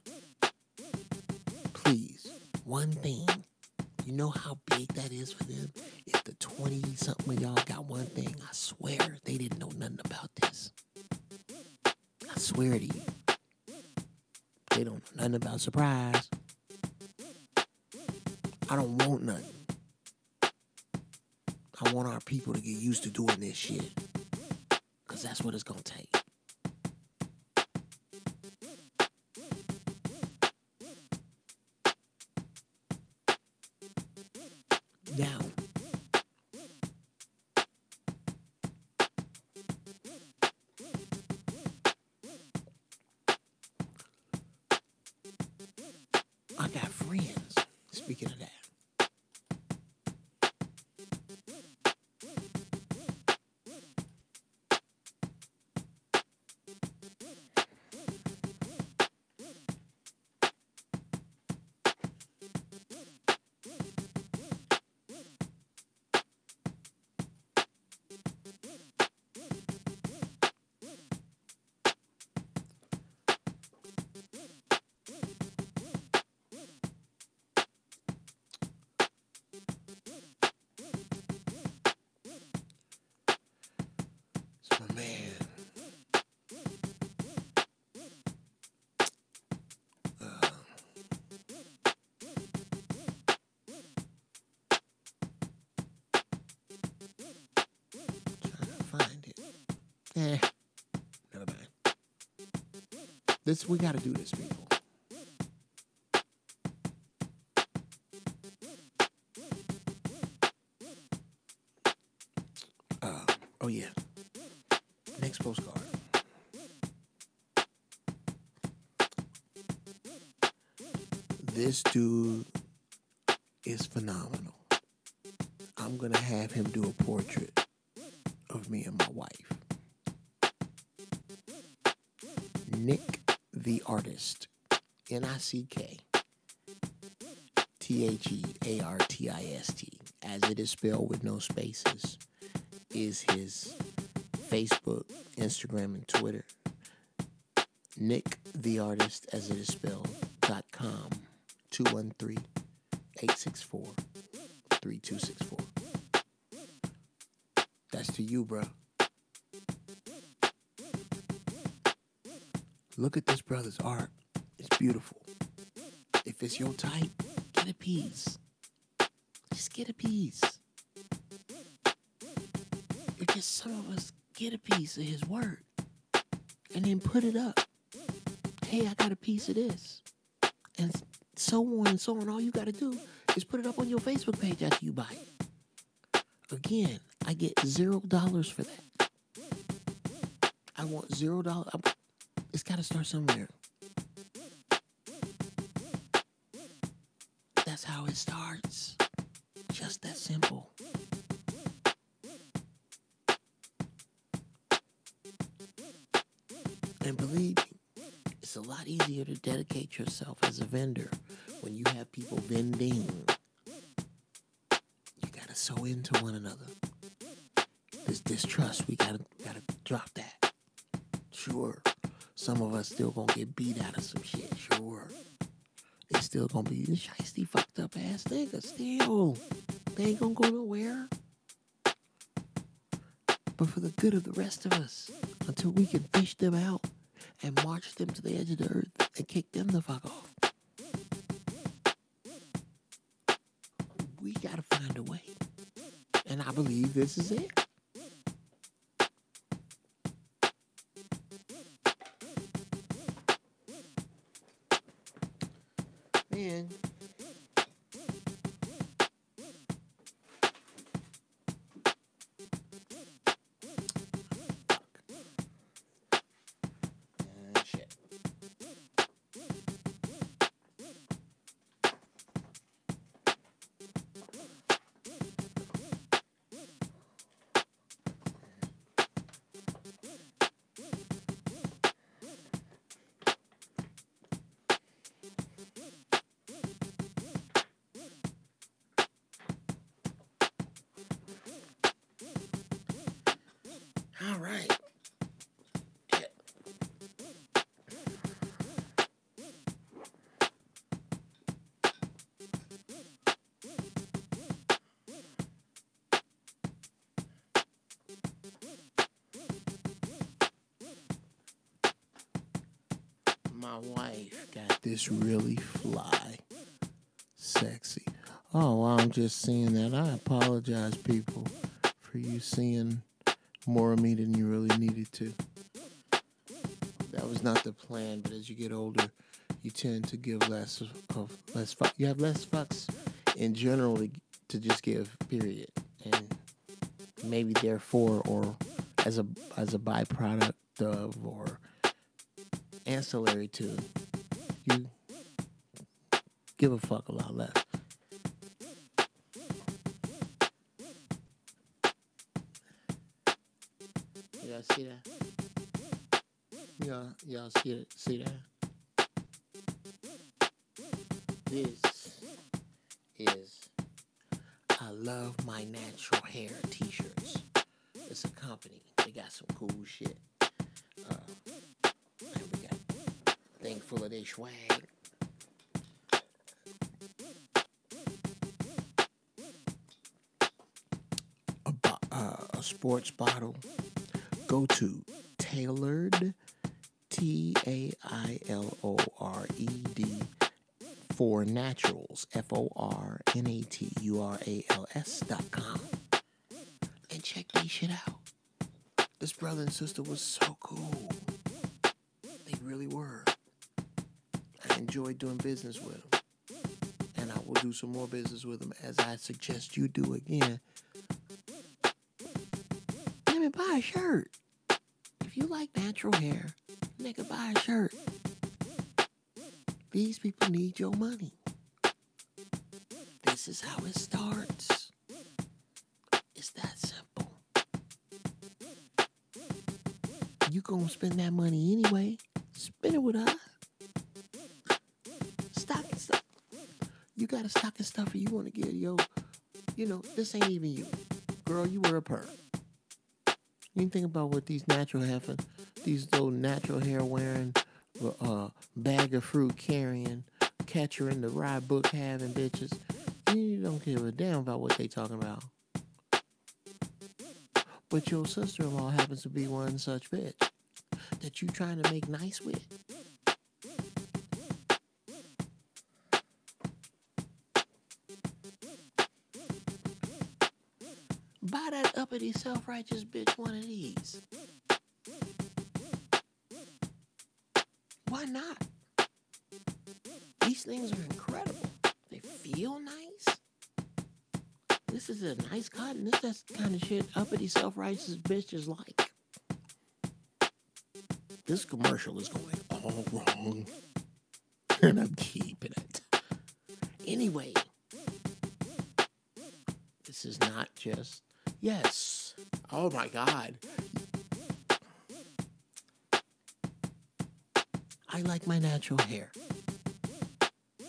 Please. One thing. You know how big that is for them? If the 20-something of y'all got one thing, I swear they didn't know nothing about this. I swear to you. They don't know nothing about surprise. I don't want nothing. I want our people to get used to doing this shit. Because that's what it's going to take. Now, I got friends, speaking of that. Never mind. We gotta do this, people. Oh yeah. Next postcard. This dude is phenomenal. I'm gonna have him do a portrait of me and my wife. Nick the Artist, NICK-THEARTIST, as it is spelled with no spaces, is his Facebook, Instagram, and Twitter. Nick the Artist, as it is spelled, .com, 213-864-3264. That's to you, bro. Look at this brother's art. It's beautiful. If it's your type, get a piece. Just get a piece. If just some of us get a piece of his work and then put it up. Hey, I got a piece of this. And so on and so on. All you got to do is put it up on your Facebook page after you buy it. Again, I get $0 for that. I want $0. It's got to start somewhere. That's how it starts. Just that simple. And believe me, it's a lot easier to dedicate yourself as a vendor when you have people vending. You gotta sew into one another. This distrust, we gotta drop that. Sure, some of us still gonna get beat out of some shit. Sure, they still gonna be shiesty, fucked up ass niggas. Still, they ain't gonna go nowhere. But for the good of the rest of us, until we can fish them out and march them to the edge of the earth and kick them the fuck off, we gotta find a way. And I believe this is it. Man. Shit. All right. My wife got this really fly, sexy. Oh, well, I'm just seeing that. I apologize, people, for you seeing more of me than you really needed to. That was not the plan, but as you get older, you tend to give less fuck. You have less fucks in general to just give, period. And maybe therefore, or as a byproduct of, or ancillary to, you give a fuck a lot less. Y'all see that? Y'all see that? This is I Love My Natural Hair t-shirts. It's a company. They got some cool shit. And we got a thing full of their swag. A sports bottle. Go to Tailored, Tailord, for naturals, FORNATURALS.com, and check these shit out. This brother and sister was so cool. They really were. I enjoyed doing business with them, and I will do some more business with them, as I suggest you do again. Let me buy a shirt. If you like natural hair, nigga, buy a shirt. These people need your money. This is how it starts. It's that simple. You gonna spend that money anyway. Spend it with us. Stocking stuff. You got a stocking stuffer you want to get, this ain't even you. Girl, you wear a perm. You think about what these these little natural hair wearing, bag of fruit carrying, catcher in the rye book having bitches. You don't give a damn about what they talking about. But your sister-in-law happens to be one such bitch that you trying to make nice with. Buy that uppity, self-righteous bitch one of these. Why not? These things are incredible. They feel nice. This is a nice cotton. This is the kind of shit uppity, self-righteous bitches like. This commercial is going all wrong. And I'm keeping it. Anyway. This is not just... Yes. Oh my God. I I like my natural hair.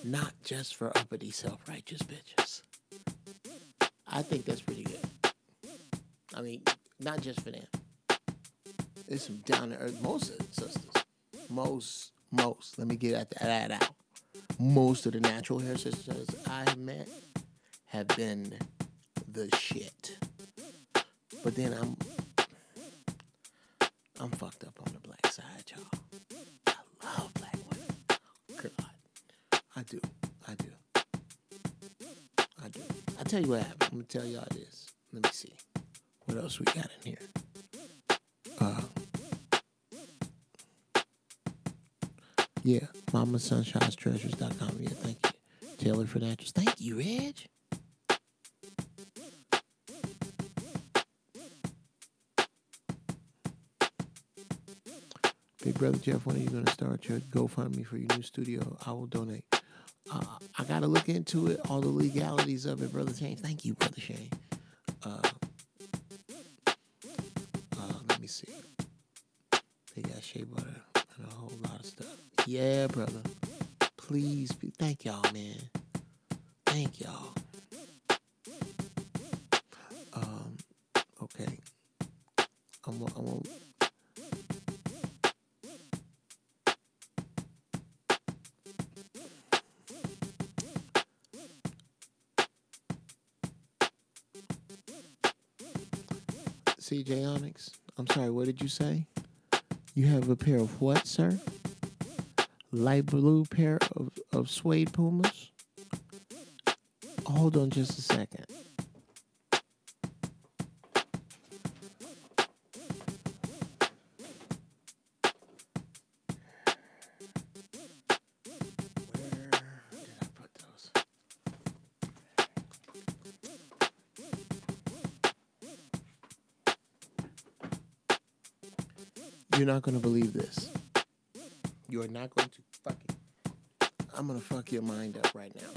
Not just for uppity, self-righteous bitches. I think that's pretty good. I mean, not just for them. There's some down-to-earth, most of the sisters. Most, let me get that out. Most of the natural hair sisters I have met have been the shit. But then I'm fucked up on the black side, y'all. I love black women. God, I do. I tell you what happened. I'm gonna tell y'all this. Let me see. What else we got in here? Yeah, MamaSunshineTreasures.com. Yeah, thank you. Taylor Financials. Thank you, Reg. Big brother Geoff, when are you going to start your GoFundMe for your new studio? I will donate. I got to look into it, all the legalities of it, Brother Shane. Thank you, Brother Shane. Let me see. They got shea butter and a whole lot of stuff. Yeah, brother. Please. Thank y'all, man. Thank y'all. Okay. I'm CJ Onyx, I'm sorry, what did you say? You have a pair of what, sir? Light blue pair of suede Pumas? Hold on just a second. You're not going to believe this. You are not going to I'm going to fuck your mind up right now.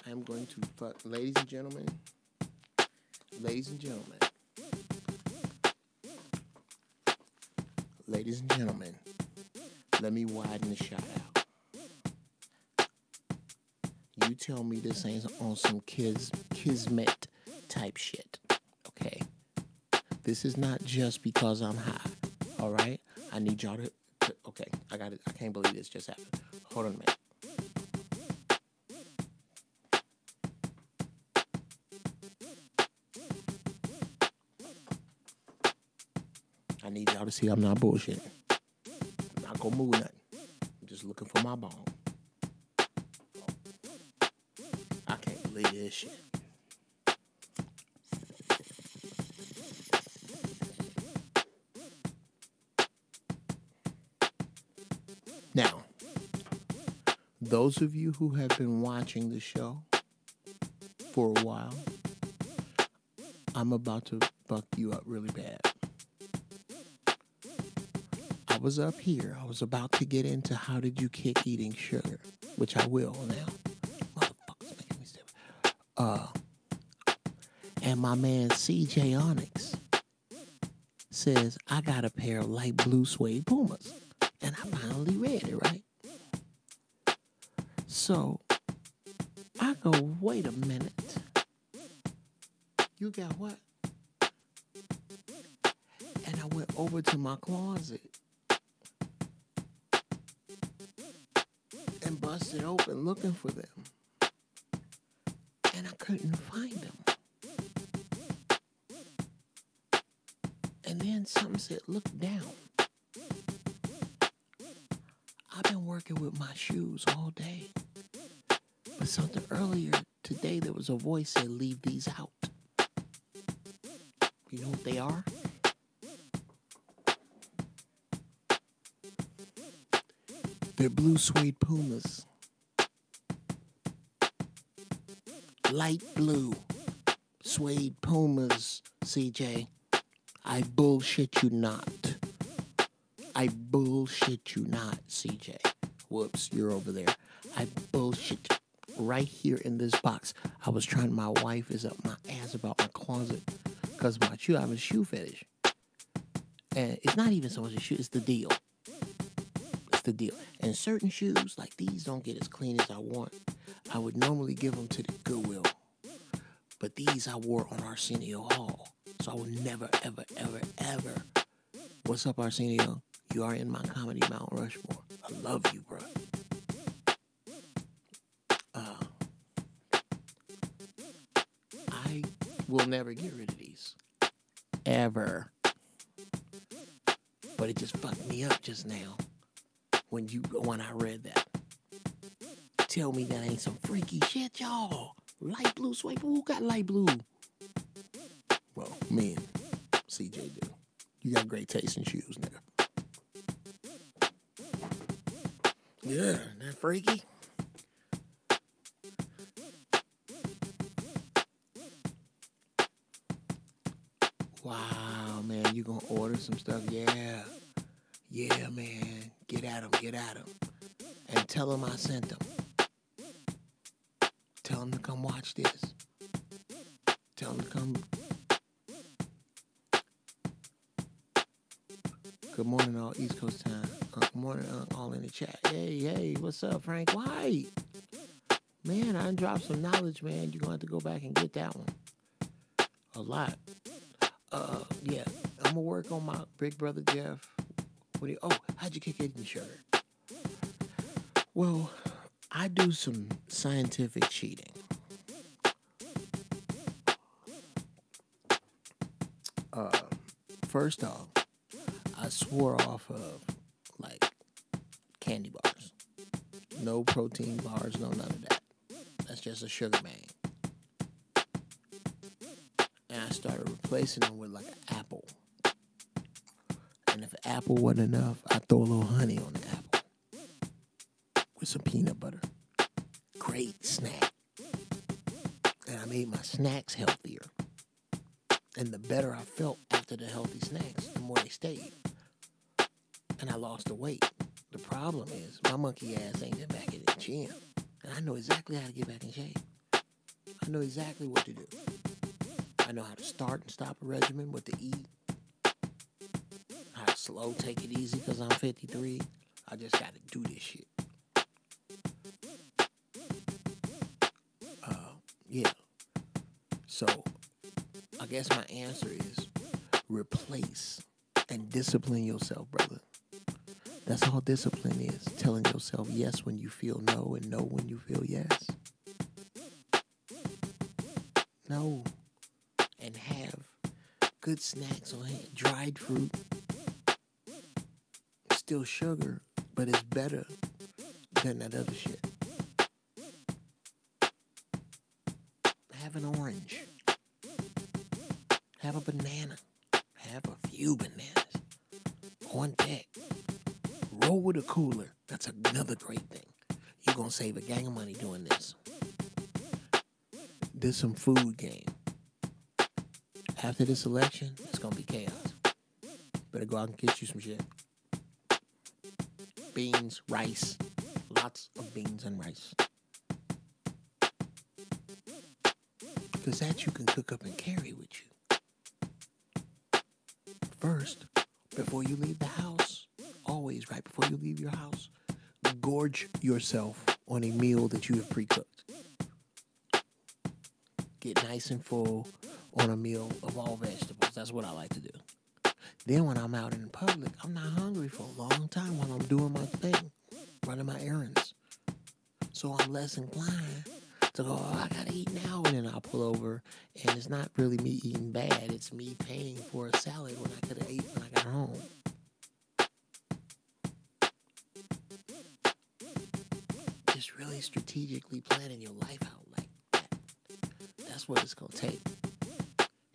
I'm going to fuck, ladies and gentlemen, let me widen the shot out. You tell me this ain't on some kismet type shit, okay? This is not just because I'm high. All right, I need y'all to okay, I got it. I can't believe this just happened. Hold on a minute. I need y'all to see I'm not bullshitting. I'm not gonna move nothing. I'm just looking for my bone. I can't believe this shit. Now, those of you who have been watching the show for a while, I'm about to fuck you up really bad. I was up here. I was about to get into how did you kick eating sugar, which I will now. Motherfuckers making me stupid. And my man CJ Onyx says, I got a pair of light blue suede Pumas. And I finally read it, right? So, I go, wait a minute. You got what? And I went over to my closet and busted open looking for them. And I couldn't find them. And then something said, look down. I've been working with my shoes all day. But something earlier today, there was a voice that said, leave these out. You know what they are? They're blue suede Pumas. Light blue suede Pumas, CJ. I bullshit you not. I bullshit you not, CJ. Whoops, you're over there. I bullshit right here in this box. I was trying, my wife is up my ass about my closet because of my shoe. I have a shoe fetish. And it's not even so much a shoe, it's the deal. It's the deal. And certain shoes, like these, don't get as clean as I want. I would normally give them to the Goodwill. But these I wore on Arsenio Hall. So I would never, ever, ever, ever. What's up, Arsenio? You are in my comedy Mount Rushmore. I love you, bro. I will never get rid of these. Ever. But it just fucked me up just now when I read that. Tell me that ain't some freaky shit, y'all. Light blue suede. Who got light blue? Well, me and CJ do. You got great taste in shoes, nigga. Yeah, isn't that freaky? Wow, man, you gonna order some stuff? Yeah. Yeah, man. Get at them. And tell them I sent them. Tell them to come watch this. Tell them to come. Good morning, all East Coast time. Good morning, all in the chat. Hey, what's up, Frank White? Man, I dropped some knowledge, man. You're going to have to go back and get that one. A lot. Yeah, I'm going to work on my big brother, Geoff. How'd you kick it in sugar? Well, I do some scientific cheating. First off, I swore off of, like, candy bars. No protein bars, no none of that. That's just a sugar bang. And I started replacing them with, like, an apple. And if an apple wasn't enough, I throw a little honey on the apple. With some peanut butter. Great snack. And I made my snacks healthier. And the better I felt after the healthy snacks, the more they stayed. And I lost the weight. The problem is, my monkey ass ain't been back in the gym. And I know exactly how to get back in shape. I know exactly what to do. I know how to start and stop a regimen, what to eat. How to slow, take it easy because I'm 53. I just got to do this shit. Yeah. So, I guess my answer is replace and discipline yourself, brother. That's all discipline is. Telling yourself yes when you feel no and no when you feel yes. No. And have good snacks on hand. Dried fruit. Still sugar, but it's better than that other shit. Have an orange. Have a banana. Have a few bananas. On deck. Roll with a cooler. That's another great thing. You're going to save a gang of money doing this. There's some food game. After this election, it's going to be chaos. Better go out and get you some shit. Beans, rice. Lots of beans and rice. Because that you can cook up and carry with you. First, before you leave the house, always right before you leave your house, gorge yourself on a meal that you have pre-cooked. Get nice and full on a meal of all vegetables. That's what I like to do. Then when I'm out in public, I'm not hungry for a long time while I'm doing my thing, running my errands. So I'm less inclined to go, I gotta eat now, and then I'll pull over, and it's not really me eating bad, it's me paying for a salad when I could have ate when I got home. Just really strategically planning your life out like that. That's what it's gonna take.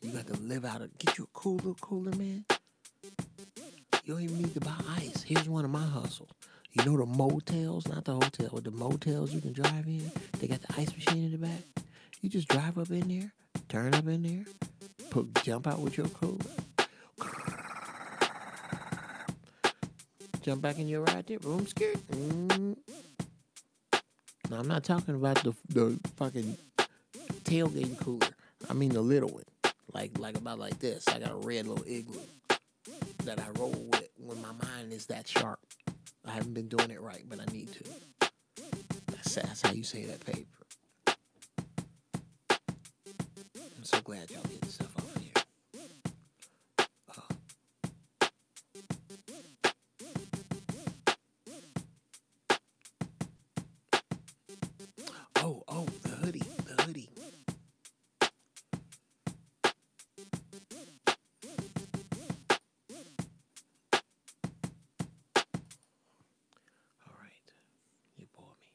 You got to live out get you a cool little cooler, man. You don't even need to buy ice. Here's one of my hustles. You know the motels, not the hotel, but the motels you can drive in? They got the ice machine in the back. You just drive up in there, turn up in there, jump out with your cooler. Jump back in your ride there, boom, skirt. Now, I'm not talking about the fucking tailgate cooler. I mean the little one. Like about like this. I got a red little igloo that I roll with when my mind is that sharp. I haven't been doing it right, but I need to. That's how you say that paper. I'm so glad y'all get stuff off of here. Oh, the hoodie. All right, you bore me.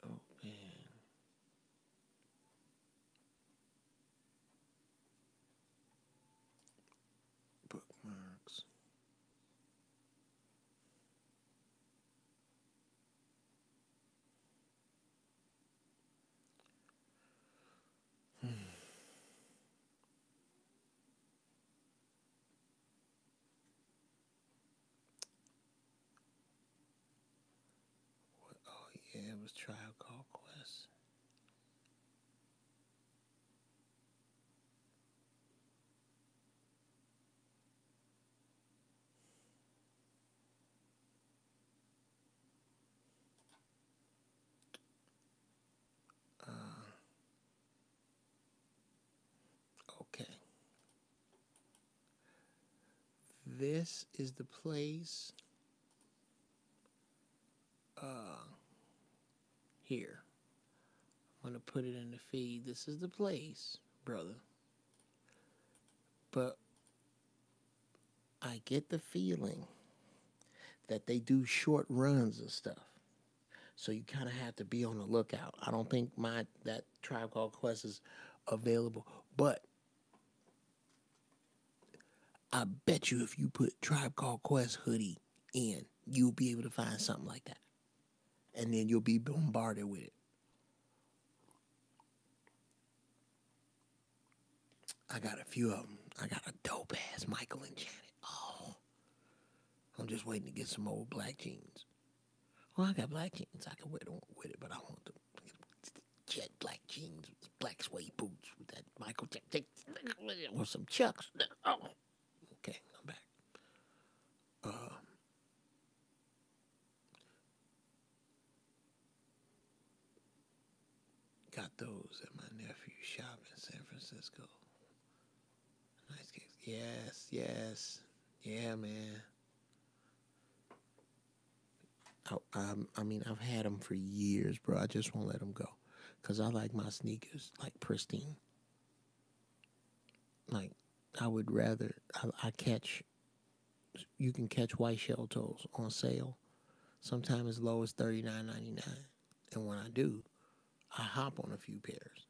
Open. Bookmarks. Oh yeah, it was Trial Called Quest. Okay. This is the place. Here. I'm going to put it in the feed. This is the place, brother. But I get the feeling that they do short runs of stuff. So you kind of have to be on the lookout. I don't think that Tribe Called Quest is available. But I bet you if you put Tribe Called Quest hoodie in, you'll be able to find something like that. And then you'll be bombarded with it. I got a few of them. I got a dope-ass Michael and Janet. Oh. I'm just waiting to get some old black jeans. Well, I got black jeans. I can wear them with it, but I want the jet black jeans with black suede boots with that Michael Jackson or some Chucks. Oh. Okay, I'm back. Got those at my nephew's shop in San Francisco. Nice kicks. Yes. Yeah, man. I mean, I've had them for years, bro. I just won't let them go. Because I like my sneakers, like, pristine. Like, I would rather, you can catch white shell toes on sale. Sometimes as low as $39.99. And when I do, I hop on a few pairs.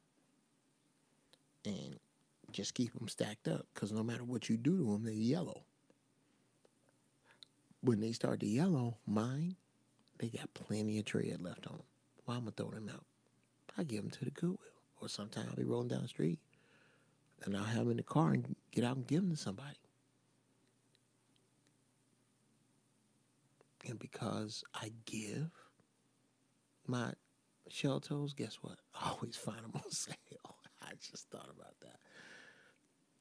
And just keep them stacked up. Because no matter what you do to them, they're yellow. When they start to yellow, mine, they got plenty of tread left on them. Why I'm going to throw them out? I give them to the Goodwill. Or sometimes I'll be rolling down the street. And I'll have them in the car and get out and give them to somebody. And because I give my shell toes, guess what? I always find them on sale. I just thought about that.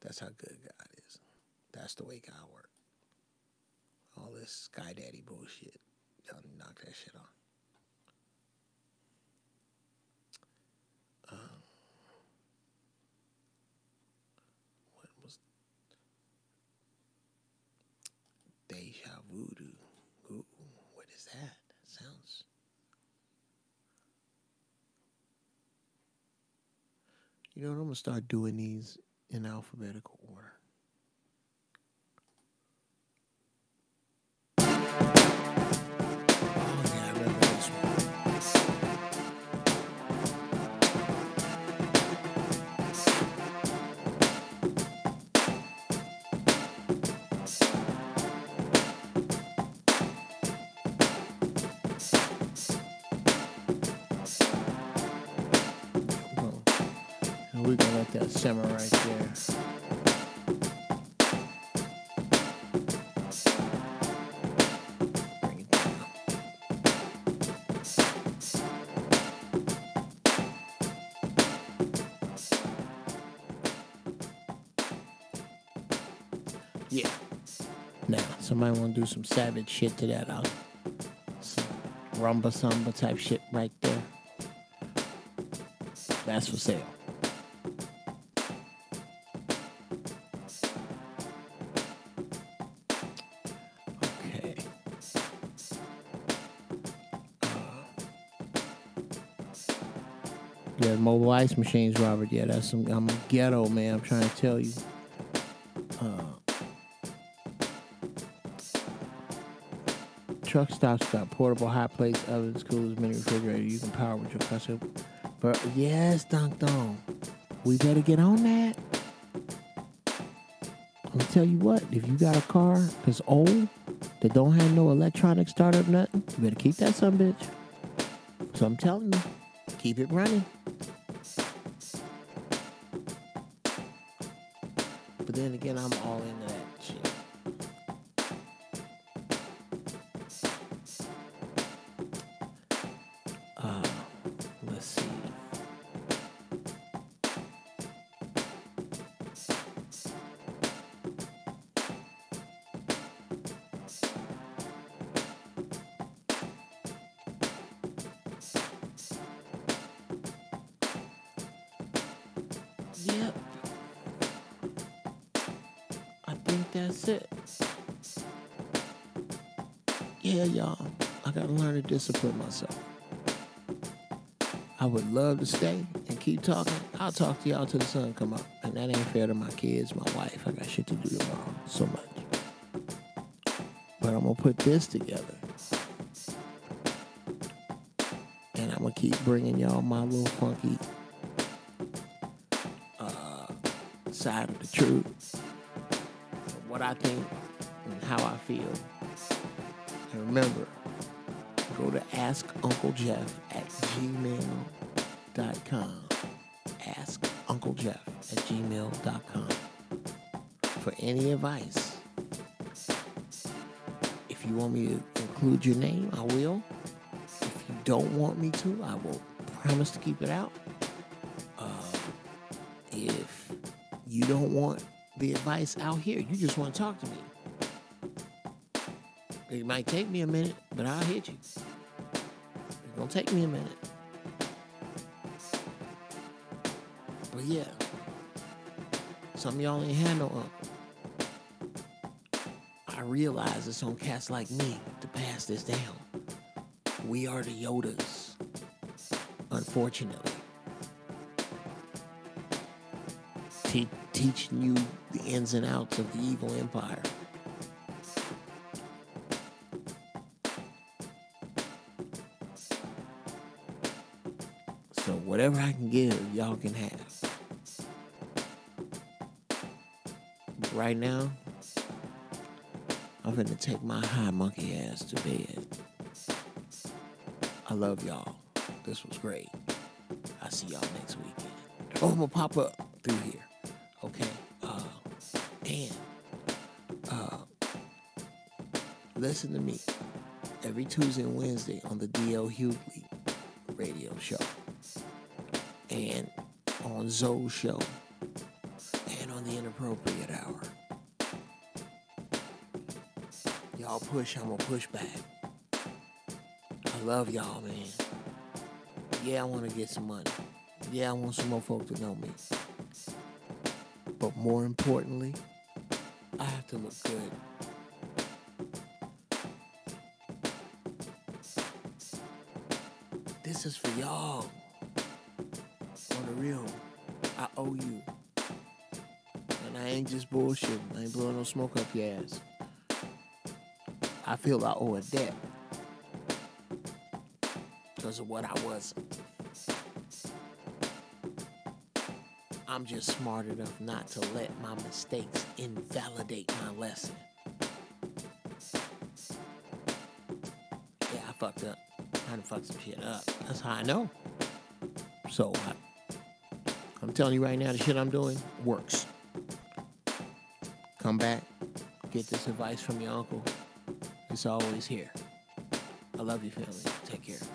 That's how good God is. That's the way God works. All this Sky Daddy bullshit. Y'all knock that shit off. What was Deja Voodoo? Ooh, what is that? Sounds. You know what? I'm gonna start doing these in alphabetical order. We're going to let that simmer right there. Bring it down. Yeah. Now, somebody want to do some savage shit to that out. Some rumba samba type shit right there. That's for sale. Okay. Yeah, mobile ice machines, Robert. Yeah, that's some. I'm ghetto, man. I'm trying to tell you. Truck stops got portable hot plates, ovens, coolers, mini refrigerator. You can power with your custom. But yes, Dunk Dong. We better get on that. I'm gonna tell you what. If you got a car that's old that don't have no electronic startup nothing, you better keep that son bitch. So I'm telling you, keep it running. But then again, I'm all into that shit. Let's see. Yep. I think that's it. Yeah, y'all. I gotta learn to discipline myself. I would love to stay and keep talking. I'll talk to y'all till the sun come up. And that ain't fair to my kids, my wife. I got shit to do tomorrow. So much. But I'm gonna put this together. And I'm gonna keep bringing y'all my little funky side of the truth. What I think and how I feel. And remember, go to askunclejeff@gmail.com. Askunclejeff@gmail.com for any advice. If you want me to include your name, I will. If you don't want me to, I will promise to keep it out. If you don't want the advice out here, you just want to talk to me. It might take me a minute, but I'll hit you. It's gonna take me a minute. But yeah, some of y'all ain't had no uncle. I realize it's on cats like me to pass this down. We are the Yodas, unfortunately. Teaching you the ins and outs of the evil empire. So whatever I can give, y'all can have. But right now, I'm finna take my high monkey ass to bed. I love y'all. This was great. I'll see y'all next weekend. Oh, I'm gonna pop up through here. Okay. Listen to me every Tuesday and Wednesday on the D.L. Hughley radio show. And on Zoe's show. And on the Inappropriate Hour. Y'all push, I'm gonna push back. I love y'all, man. Yeah, I want to get some money. Yeah, I want some more folk to know me. But more importantly, I have to look good. This is for y'all. On the real, I owe you. And I ain't just bullshitting. I ain't blowing no smoke up your ass. I feel I owe a debt. Because of what I wasn't. I'm just smart enough not to let my mistakes invalidate my lesson. Yeah, I fucked up. I done fucked some shit up. That's how I know. So, I'm telling you right now, the shit I'm doing works. Come back. Get this advice from your uncle. It's always here. I love you, family. Take care.